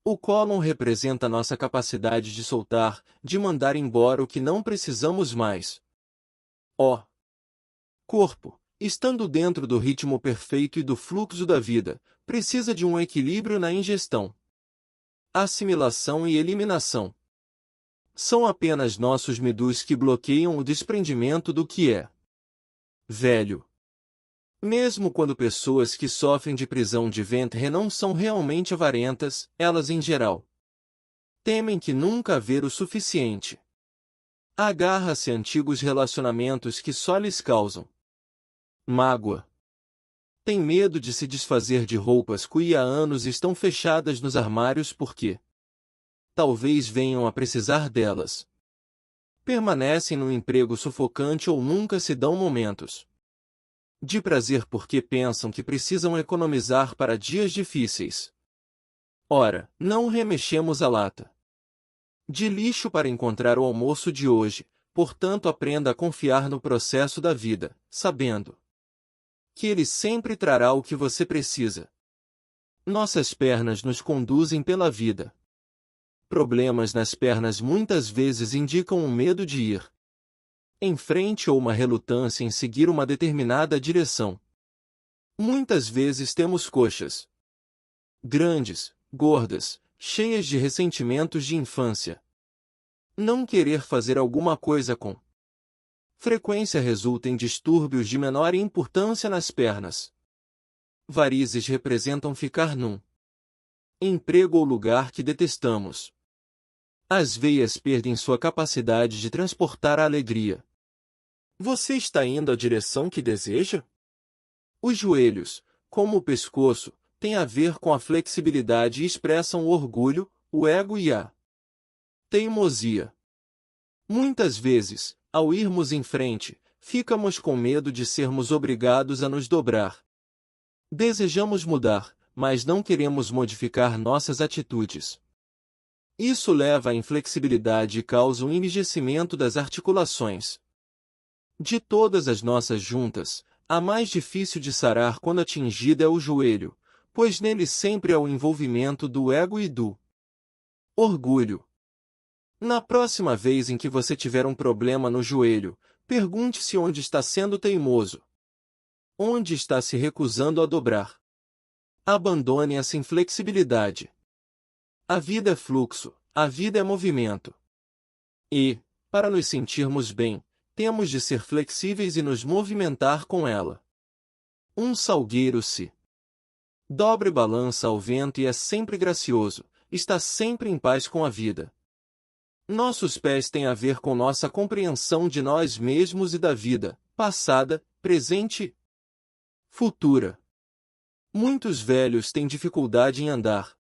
O cólon representa nossa capacidade de soltar, de mandar embora o que não precisamos mais. Ó corpo, estando dentro do ritmo perfeito e do fluxo da vida, precisa de um equilíbrio na ingestão, assimilação e eliminação. São apenas nossos medus que bloqueiam o desprendimento do que é velho. Mesmo quando pessoas que sofrem de prisão de ventre não são realmente avarentas, elas em geral temem que nunca haver o suficiente. Agarra-se a antigos relacionamentos que só lhes causam mágoa. Tem medo de se desfazer de roupas que há anos estão fechadas nos armários porque talvez venham a precisar delas. Permanecem no emprego sufocante ou nunca se dão momentos de prazer porque pensam que precisam economizar para dias difíceis. Ora, não remexemos a lata de lixo para encontrar o almoço de hoje, portanto aprenda a confiar no processo da vida, sabendo que ele sempre trará o que você precisa. Nossas pernas nos conduzem pela vida. Problemas nas pernas muitas vezes indicam um medo de ir em frente ou uma relutância em seguir uma determinada direção. Muitas vezes temos coxas grandes, gordas, cheias de ressentimentos de infância. Não querer fazer alguma coisa com frequência resulta em distúrbios de menor importância nas pernas. Varizes representam ficar num emprego ou lugar que detestamos. As veias perdem sua capacidade de transportar a alegria. Você está indo à direção que deseja? Os joelhos, como o pescoço, têm a ver com a flexibilidade e expressam o orgulho, o ego e a teimosia. Muitas vezes, ao irmos em frente, ficamos com medo de sermos obrigados a nos dobrar. Desejamos mudar, mas não queremos modificar nossas atitudes. Isso leva à inflexibilidade e causa um enrijecimento das articulações. De todas as nossas juntas, a mais difícil de sarar quando atingida é o joelho, pois nele sempre há o envolvimento do ego e do orgulho. Na próxima vez em que você tiver um problema no joelho, pergunte-se onde está sendo teimoso. Onde está se recusando a dobrar. Abandone essa inflexibilidade. A vida é fluxo, a vida é movimento. E, para nos sentirmos bem, temos de ser flexíveis e nos movimentar com ela. Um salgueiro se dobra e balança ao vento e é sempre gracioso, está sempre em paz com a vida. Nossos pés têm a ver com nossa compreensão de nós mesmos e da vida, passada, presente e futura. Muitos velhos têm dificuldade em andar.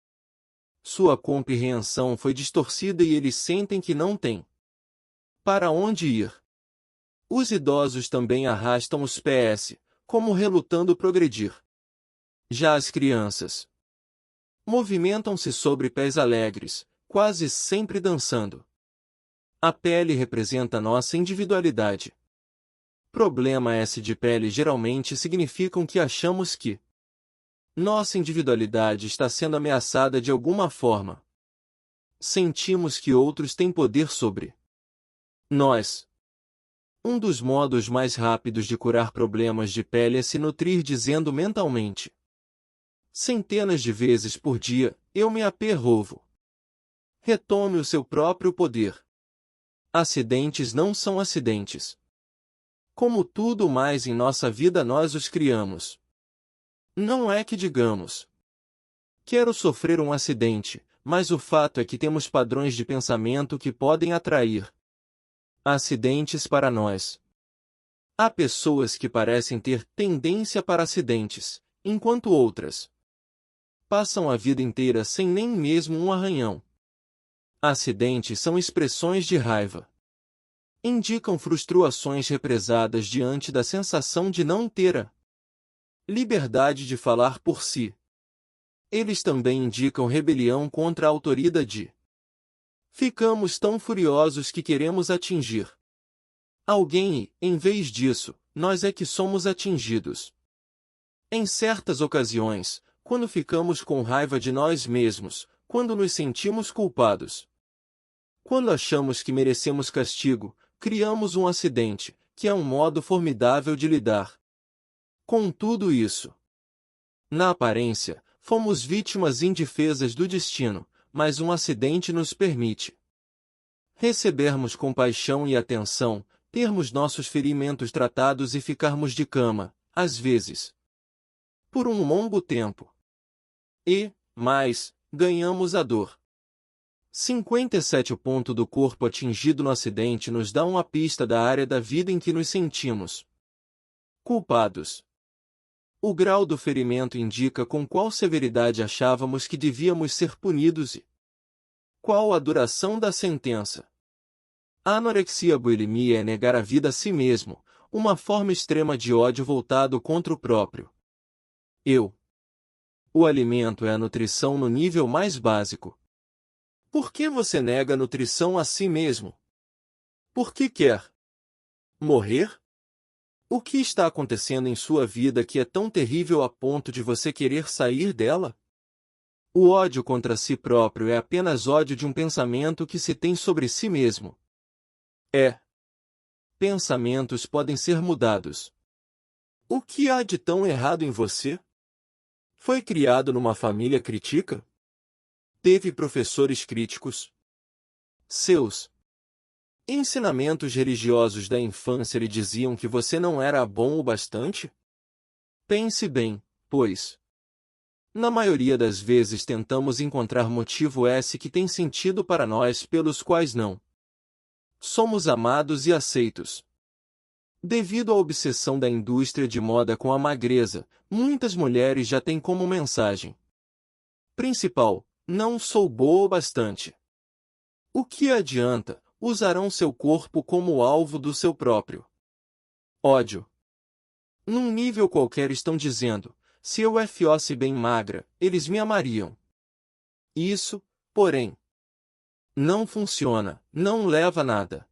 Sua compreensão foi distorcida e eles sentem que não têm para onde ir. Os idosos também arrastam os pés, como relutando progredir. Já as crianças movimentam-se sobre pés alegres, quase sempre dançando. A pele representa nossa individualidade. Problema S de pele geralmente significam que achamos que nossa individualidade está sendo ameaçada de alguma forma. Sentimos que outros têm poder sobre nós. Um dos modos mais rápidos de curar problemas de pele é se nutrir dizendo mentalmente centenas de vezes por dia, eu me aperrovo. Retome o seu próprio poder. Acidentes não são acidentes. Como tudo mais em nossa vida nós os criamos. Não é que digamos: quero sofrer um acidente, mas o fato é que temos padrões de pensamento que podem atrair acidentes para nós. Há pessoas que parecem ter tendência para acidentes, enquanto outras passam a vida inteira sem nem mesmo um arranhão. Acidentes são expressões de raiva. Indicam frustrações represadas diante da sensação de não ter a liberdade de falar por si. Eles também indicam rebelião contra a autoridade. Ficamos tão furiosos que queremos atingir alguém e, em vez disso, nós é que somos atingidos. Em certas ocasiões, quando ficamos com raiva de nós mesmos, quando nos sentimos culpados, quando achamos que merecemos castigo, criamos um acidente, que é um modo formidável de lidar com tudo isso. Na aparência, fomos vítimas indefesas do destino, mas um acidente nos permite recebermos compaixão e atenção, termos nossos ferimentos tratados e ficarmos de cama, às vezes, por um longo tempo. E, mais, ganhamos a dor. 57% do corpo atingido no acidente nos dá uma pista da área da vida em que nos sentimos culpados. O grau do ferimento indica com qual severidade achávamos que devíamos ser punidos e qual a duração da sentença. A anorexia bulimia é negar a vida a si mesmo, uma forma extrema de ódio voltado contra o próprio eu. O alimento é a nutrição no nível mais básico. Por que você nega a nutrição a si mesmo? Por que quer morrer? O que está acontecendo em sua vida que é tão terrível a ponto de você querer sair dela? O ódio contra si próprio é apenas ódio de um pensamento que se tem sobre si mesmo. Pensamentos podem ser mudados. O que há de tão errado em você? Foi criado numa família crítica? Teve professores críticos? Seus ensinamentos religiosos da infância lhe diziam que você não era bom o bastante? Pense bem, pois na maioria das vezes tentamos encontrar motivo esse que tem sentido para nós pelos quais não somos amados e aceitos. Devido à obsessão da indústria de moda com a magreza, muitas mulheres já têm como mensagem principal: não sou boa o bastante. O que adianta? Usarão seu corpo como alvo do seu próprio ódio. Num nível qualquer estão dizendo: se eu fosse bem magra, eles me amariam. Isso, porém, não funciona, não leva a nada.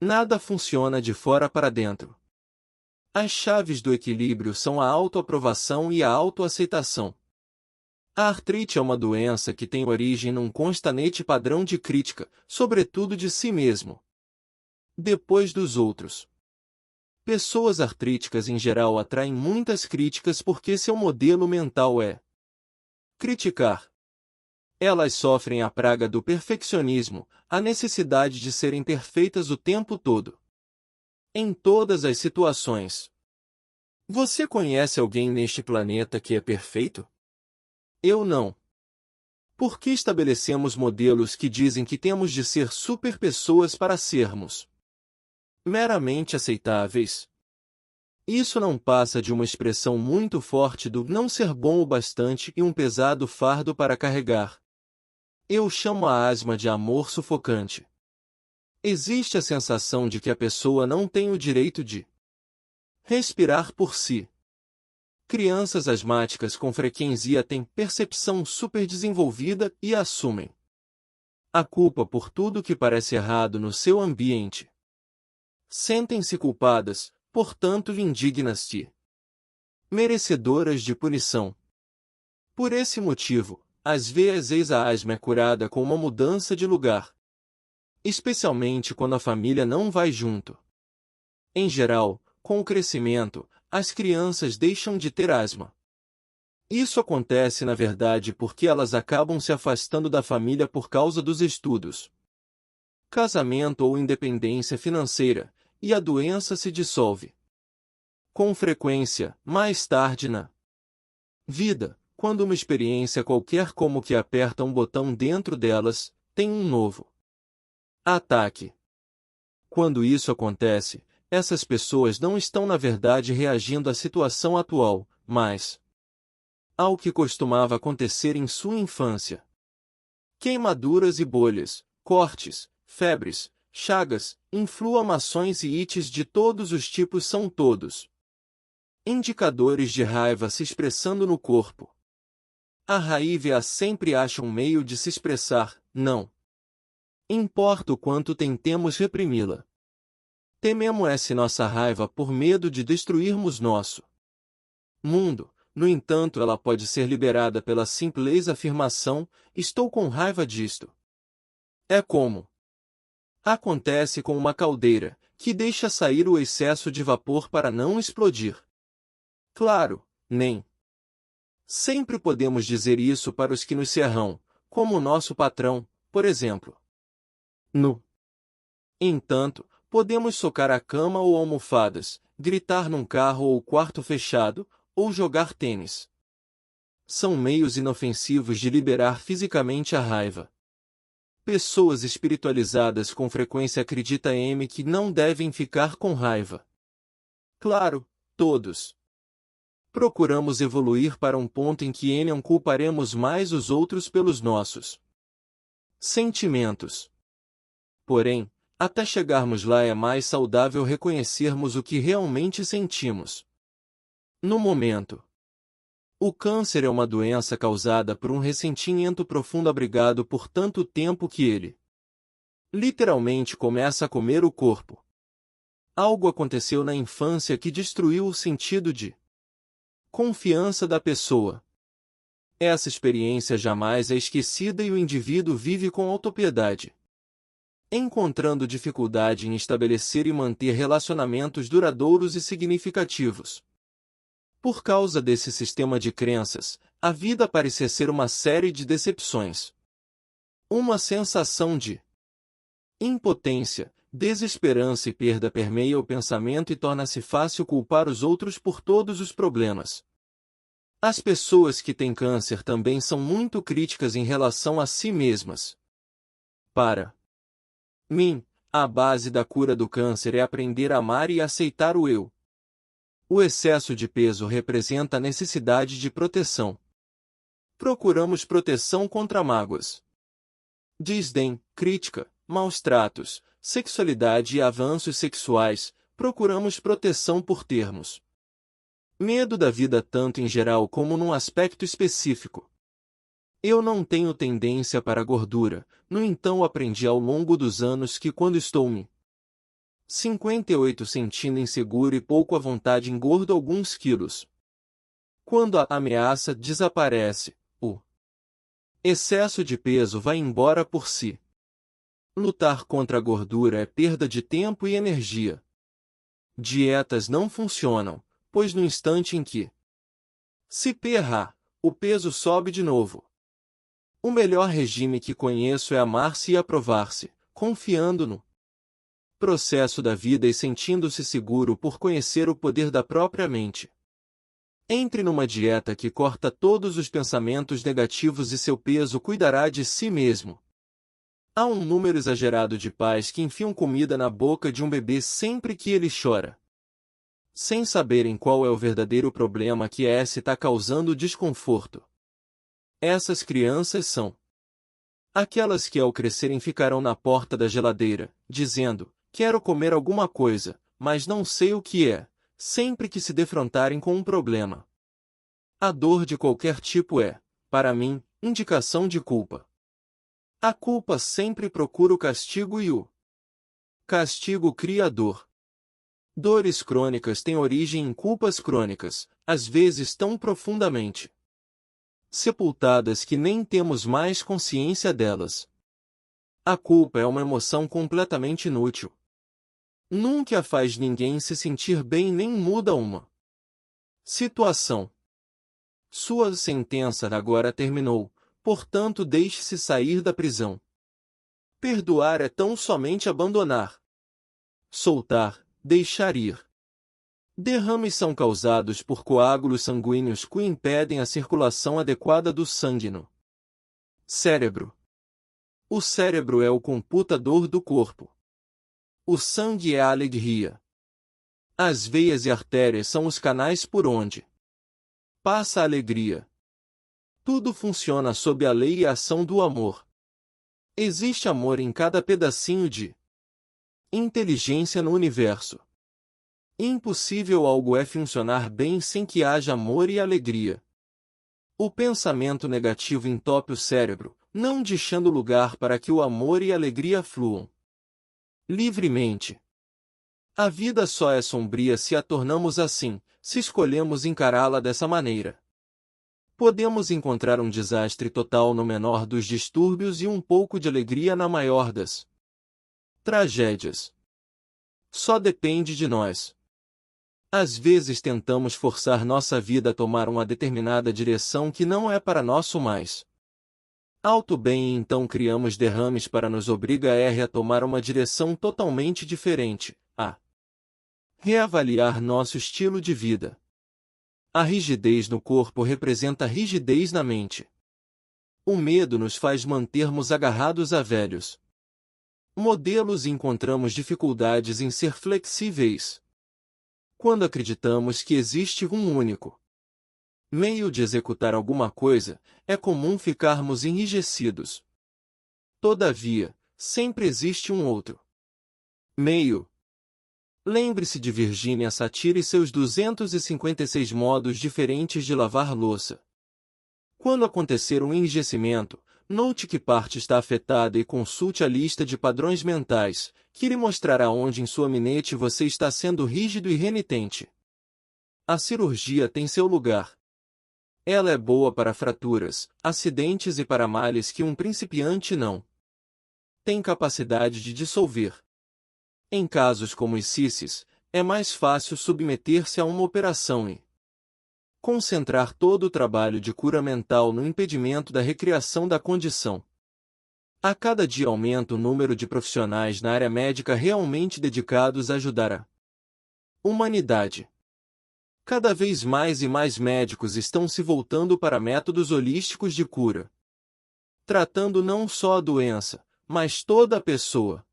Nada funciona de fora para dentro. As chaves do equilíbrio são a autoaprovação e a autoaceitação. A artrite é uma doença que tem origem num constante padrão de crítica, sobretudo de si mesmo, depois dos outros. Pessoas artríticas em geral atraem muitas críticas porque seu modelo mental é criticar. Elas sofrem a praga do perfeccionismo, a necessidade de serem perfeitas o tempo todo. Em todas as situações. Você conhece alguém neste planeta que é perfeito? Eu não. Por que estabelecemos modelos que dizem que temos de ser super pessoas para sermos meramente aceitáveis? Isso não passa de uma expressão muito forte do não ser bom o bastante e um pesado fardo para carregar. Eu chamo a asma de amor sufocante. Existe a sensação de que a pessoa não tem o direito de respirar por si. Crianças asmáticas com frequência têm percepção superdesenvolvida e assumem a culpa por tudo que parece errado no seu ambiente. Sentem-se culpadas, portanto indignas-se, merecedoras de punição. Por esse motivo, às vezes a asma é curada com uma mudança de lugar, especialmente quando a família não vai junto. Em geral, com o crescimento, as crianças deixam de ter asma. Isso acontece na verdade porque elas acabam se afastando da família por causa dos estudos. casamento ou independência financeira, e a doença se dissolve. Com frequência, mais tarde na vida, quando uma experiência qualquer como que aperta um botão dentro delas, tem um novo ataque. Quando isso acontece, essas pessoas não estão na verdade reagindo à situação atual, mas ao que costumava acontecer em sua infância. Queimaduras e bolhas, cortes, febres, chagas, inflamações e ites de todos os tipos são todos indicadores de raiva se expressando no corpo. A raiva sempre acha um meio de se expressar, não importa o quanto tentemos reprimi-la. Tememos nossa raiva por medo de destruirmos nosso mundo. No entanto, ela pode ser liberada pela simples afirmação: estou com raiva disto. É como acontece com uma caldeira, que deixa sair o excesso de vapor para não explodir. Claro, nem sempre podemos dizer isso para os que nos serram, como o nosso patrão, por exemplo. No entanto, podemos socar a cama ou almofadas, gritar num carro ou quarto fechado, ou jogar tênis. São meios inofensivos de liberar fisicamente a raiva. Pessoas espiritualizadas com frequência acreditam que não devem ficar com raiva. Claro, todos procuramos evoluir para um ponto em que não culparemos mais os outros pelos nossos sentimentos. Porém, até chegarmos lá é mais saudável reconhecermos o que realmente sentimos. No momento, o câncer é uma doença causada por um ressentimento profundo abrigado por tanto tempo que ele literalmente começa a comer o corpo. Algo aconteceu na infância que destruiu o sentido de confiança da pessoa. Essa experiência jamais é esquecida e o indivíduo vive com autopiedade, encontrando dificuldade em estabelecer e manter relacionamentos duradouros e significativos. Por causa desse sistema de crenças, a vida parece ser uma série de decepções. Uma sensação de impotência, desesperança e perda permeia o pensamento e torna-se fácil culpar os outros por todos os problemas. As pessoas que têm câncer também são muito críticas em relação a si mesmas. Para mim, a base da cura do câncer é aprender a amar e aceitar o eu. O excesso de peso representa a necessidade de proteção. Procuramos proteção contra mágoas, desdém, crítica, maus tratos, sexualidade e avanços sexuais. Procuramos proteção por termos medo da vida tanto em geral como num aspecto específico. Eu não tenho tendência para a gordura, no entanto aprendi ao longo dos anos que quando estou me 58 sentindo inseguro e pouco à vontade engordo alguns quilos. Quando a ameaça desaparece, o excesso de peso vai embora por si. Lutar contra a gordura é perda de tempo e energia. Dietas não funcionam, pois no instante em que se perrar, o peso sobe de novo. O melhor regime que conheço é amar-se e aprovar-se, confiando no processo da vida e sentindo-se seguro por conhecer o poder da própria mente. Entre numa dieta que corta todos os pensamentos negativos e seu peso cuidará de si mesmo. Há um número exagerado de pais que enfiam comida na boca de um bebê sempre que ele chora, sem saberem qual é o verdadeiro problema que está causando desconforto. Essas crianças são aquelas que ao crescerem ficarão na porta da geladeira, dizendo: quero comer alguma coisa, mas não sei o que é, sempre que se defrontarem com um problema. A dor de qualquer tipo é, para mim, indicação de culpa. A culpa sempre procura o castigo e o castigo cria a dor. Dores crônicas têm origem em culpas crônicas, às vezes tão profundamente sepultadas que nem temos mais consciência delas. A culpa é uma emoção completamente inútil. Nunca faz ninguém se sentir bem nem muda uma situação. Sua sentença agora terminou, portanto deixe-se sair da prisão. Perdoar é tão somente abandonar. Soltar, deixar ir. Derrames são causados por coágulos sanguíneos que impedem a circulação adequada do sangue no cérebro. O cérebro é o computador do corpo. O sangue é a alegria. As veias e artérias são os canais por onde passa a alegria. Tudo funciona sob a lei e a ação do amor. Existe amor em cada pedacinho de inteligência no universo. Impossível algo é funcionar bem sem que haja amor e alegria. O pensamento negativo entope o cérebro, não deixando lugar para que o amor e a alegria fluam livremente. A vida só é sombria se a tornamos assim, se escolhemos encará-la dessa maneira. Podemos encontrar um desastre total no menor dos distúrbios e um pouco de alegria na maior das tragédias. Só depende de nós. Às vezes tentamos forçar nossa vida a tomar uma determinada direção que não é para nosso mais alto bem e então criamos derrames para nos obrigar a tomar uma direção totalmente diferente, a reavaliar nosso estilo de vida. A rigidez no corpo representa rigidez na mente. O medo nos faz mantermos agarrados a velhos modelos e encontramos dificuldades em ser flexíveis. Quando acreditamos que existe um único meio de executar alguma coisa, é comum ficarmos enrijecidos. Todavia, sempre existe um outro meio. Lembre-se de Virginia Satir e seus 256 modos diferentes de lavar louça. Quando acontecer um enrijecimento, note que parte está afetada e consulte a lista de padrões mentais, que lhe mostrará onde em sua mente você está sendo rígido e renitente. A cirurgia tem seu lugar. Ela é boa para fraturas, acidentes e para males que um principiante não tem capacidade de dissolver. Em casos como os cicis, é mais fácil submeter-se a uma operação e concentrar todo o trabalho de cura mental no impedimento da recriação da condição. A cada dia aumenta o número de profissionais na área médica realmente dedicados a ajudar a humanidade. Cada vez mais e mais médicos estão se voltando para métodos holísticos de cura, tratando não só a doença, mas toda a pessoa.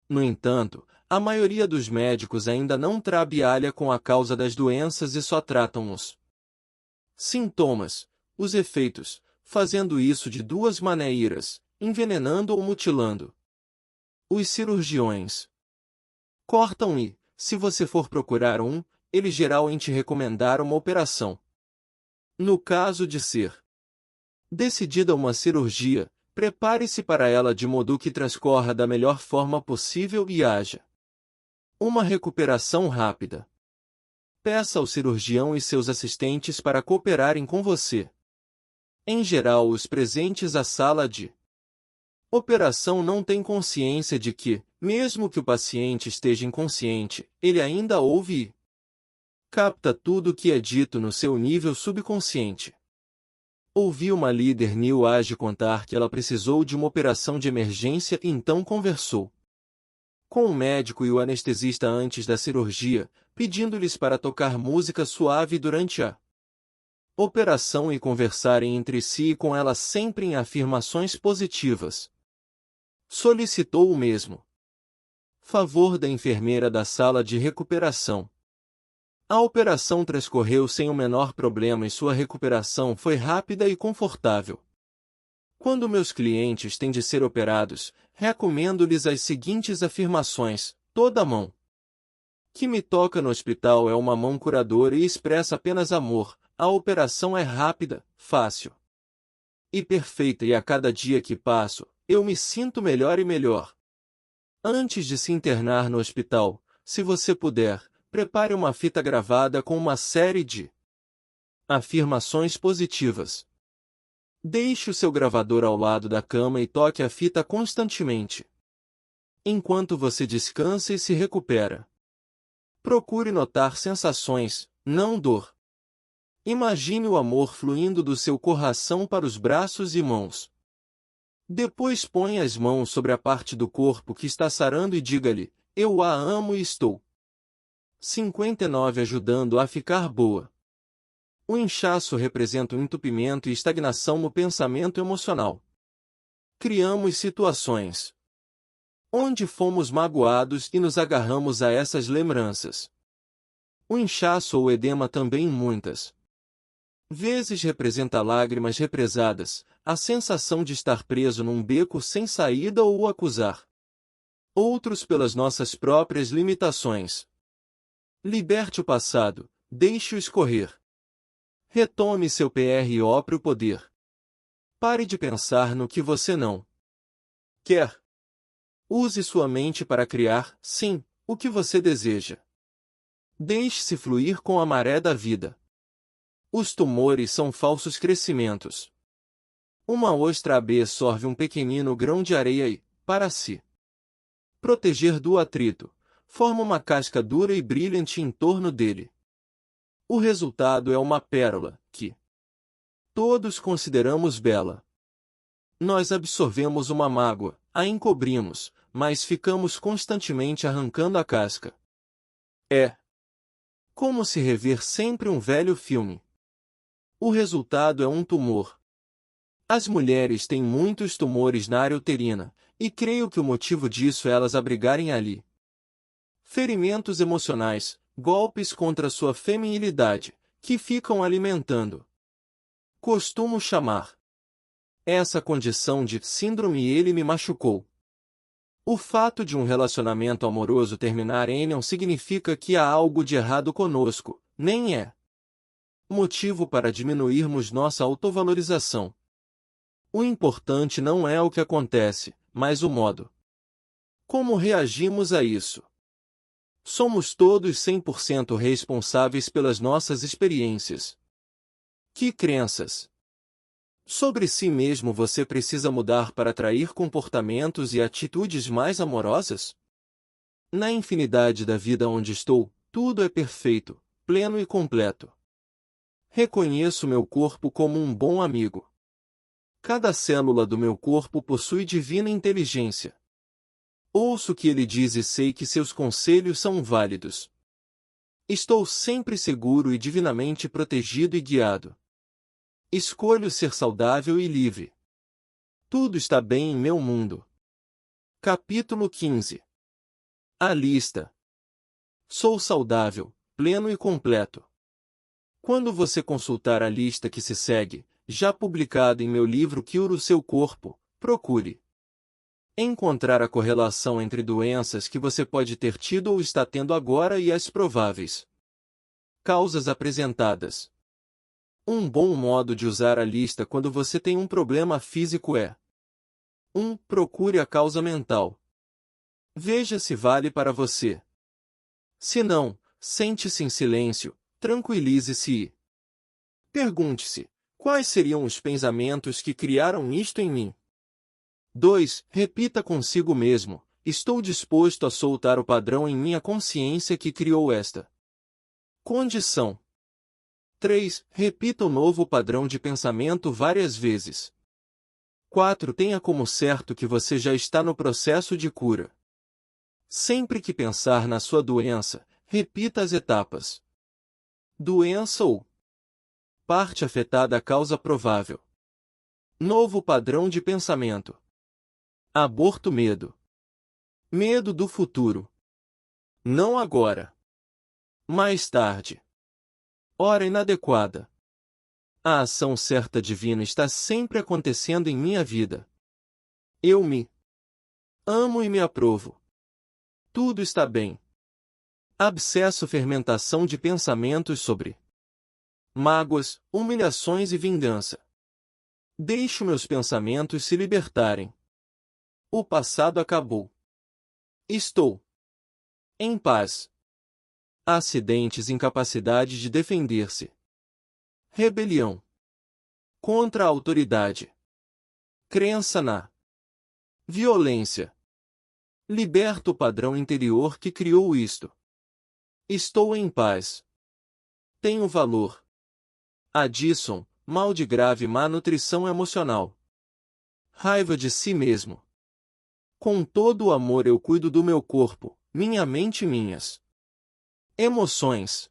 No entanto, a maioria dos médicos ainda não trabalha com a causa das doenças e só tratam os sintomas, os efeitos, fazendo isso de duas maneiras, envenenando ou mutilando. Os cirurgiões cortam e, se você for procurar eles geralmente recomendar uma operação. No caso de ser decidida uma cirurgia, prepare-se para ela de modo que transcorra da melhor forma possível e haja uma recuperação rápida. Peça ao cirurgião e seus assistentes para cooperarem com você. Em geral, os presentes à sala de operação não têm consciência de que, mesmo que o paciente esteja inconsciente, ele ainda ouve e capta tudo o que é dito no seu nível subconsciente. Ouvi uma líder New Age contar que ela precisou de uma operação de emergência e então conversou com o médico e o anestesista antes da cirurgia, pedindo-lhes para tocar música suave durante a operação e conversarem entre si e com ela sempre em afirmações positivas. Solicitou o mesmo favor da enfermeira da sala de recuperação. A operação transcorreu sem o menor problema e sua recuperação foi rápida e confortável. Quando meus clientes têm de ser operados, recomendo-lhes as seguintes afirmações: toda mão que me toca no hospital é uma mão curadora e expressa apenas amor, a operação é rápida, fácil e perfeita e a cada dia que passo, eu me sinto melhor e melhor. Antes de se internar no hospital, se você puder, prepare uma fita gravada com uma série de afirmações positivas. Deixe o seu gravador ao lado da cama e toque a fita constantemente, enquanto você descansa e se recupera. Procure notar sensações, não dor. Imagine o amor fluindo do seu coração para os braços e mãos Depois ponha as mãos sobre a parte do corpo que está sarando e diga-lhe: eu a amo e estou. 59 Ajudando a ficar boa. O inchaço representa um entupimento e estagnação no pensamento emocional. Criamos situações onde fomos magoados e nos agarramos a essas lembranças. O inchaço ou edema também muitas vezes representa lágrimas represadas, a sensação de estar preso num beco sem saída ou o acusar outros pelas nossas próprias limitações. Liberte o passado, deixe-o escorrer. Retome seu próprio poder. Pare de pensar no que você não quer. Use sua mente para criar, sim, o que você deseja. Deixe-se fluir com a maré da vida. Os tumores são falsos crescimentos. Uma ostra absorve um pequenino grão de areia e, para se proteger do atrito, forma uma casca dura e brilhante em torno dele. O resultado é uma pérola, que todos consideramos bela. Nós absorvemos uma mágoa, a encobrimos, mas ficamos constantemente arrancando a casca. É como se rever sempre um velho filme. O resultado é um tumor. As mulheres têm muitos tumores na área uterina, e creio que o motivo disso é elas abrigarem ali ferimentos emocionais, golpes contra sua feminilidade, que ficam alimentando. Costumo chamar essa condição de síndrome ele me machucou. O fato de um relacionamento amoroso terminar não significa que há algo de errado conosco, nem é motivo para diminuirmos nossa autovalorização. O importante não é o que acontece, mas o modo como reagimos a isso. Somos todos 100% responsáveis pelas nossas experiências. Que crenças sobre si mesmo você precisa mudar para atrair comportamentos e atitudes mais amorosas? Na infinidade da vida onde estou, tudo é perfeito, pleno e completo. Reconheço meu corpo como um bom amigo. Cada célula do meu corpo possui divina inteligência. Ouço o que ele diz e sei que seus conselhos são válidos. Estou sempre seguro e divinamente protegido e guiado. Escolho ser saudável e livre. Tudo está bem em meu mundo. Capítulo 15. A lista. Sou saudável, pleno e completo. Quando você consultar a lista que se segue, já publicada em meu livro Cure o Seu Corpo, procure encontrar a correlação entre doenças que você pode ter tido ou está tendo agora e as prováveis causas apresentadas. Um bom modo de usar a lista quando você tem um problema físico é 1. Procure a causa mental. Veja se vale para você. Se não, sente-se em silêncio, tranquilize-se e pergunte-se: quais seriam os pensamentos que criaram isto em mim? 2. Repita consigo mesmo: estou disposto a soltar o padrão em minha consciência que criou esta condição. 3. Repita o novo padrão de pensamento várias vezes. 4. Tenha como certo que você já está no processo de cura. Sempre que pensar na sua doença, repita as etapas. Doença ou parte afetada, a causa provável. Novo padrão de pensamento. Aborto, medo. Medo do futuro. Não agora. Mais tarde. Hora inadequada. A ação certa divina está sempre acontecendo em minha vida. Eu me amo e me aprovo. Tudo está bem. Abscesso, fermentação de pensamentos sobre mágoas, humilhações e vingança. Deixo meus pensamentos se libertarem. O passado acabou. Estou em paz. Acidentes, incapacidade de defender-se. Rebelião contra a autoridade. Crença na violência. Liberto o padrão interior que criou isto. Estou em paz. Tenho valor. Addison, mal de grave má nutrição emocional. raiva de si mesmo. Com todo o amor eu cuido do meu corpo, minha mente e minhas emoções.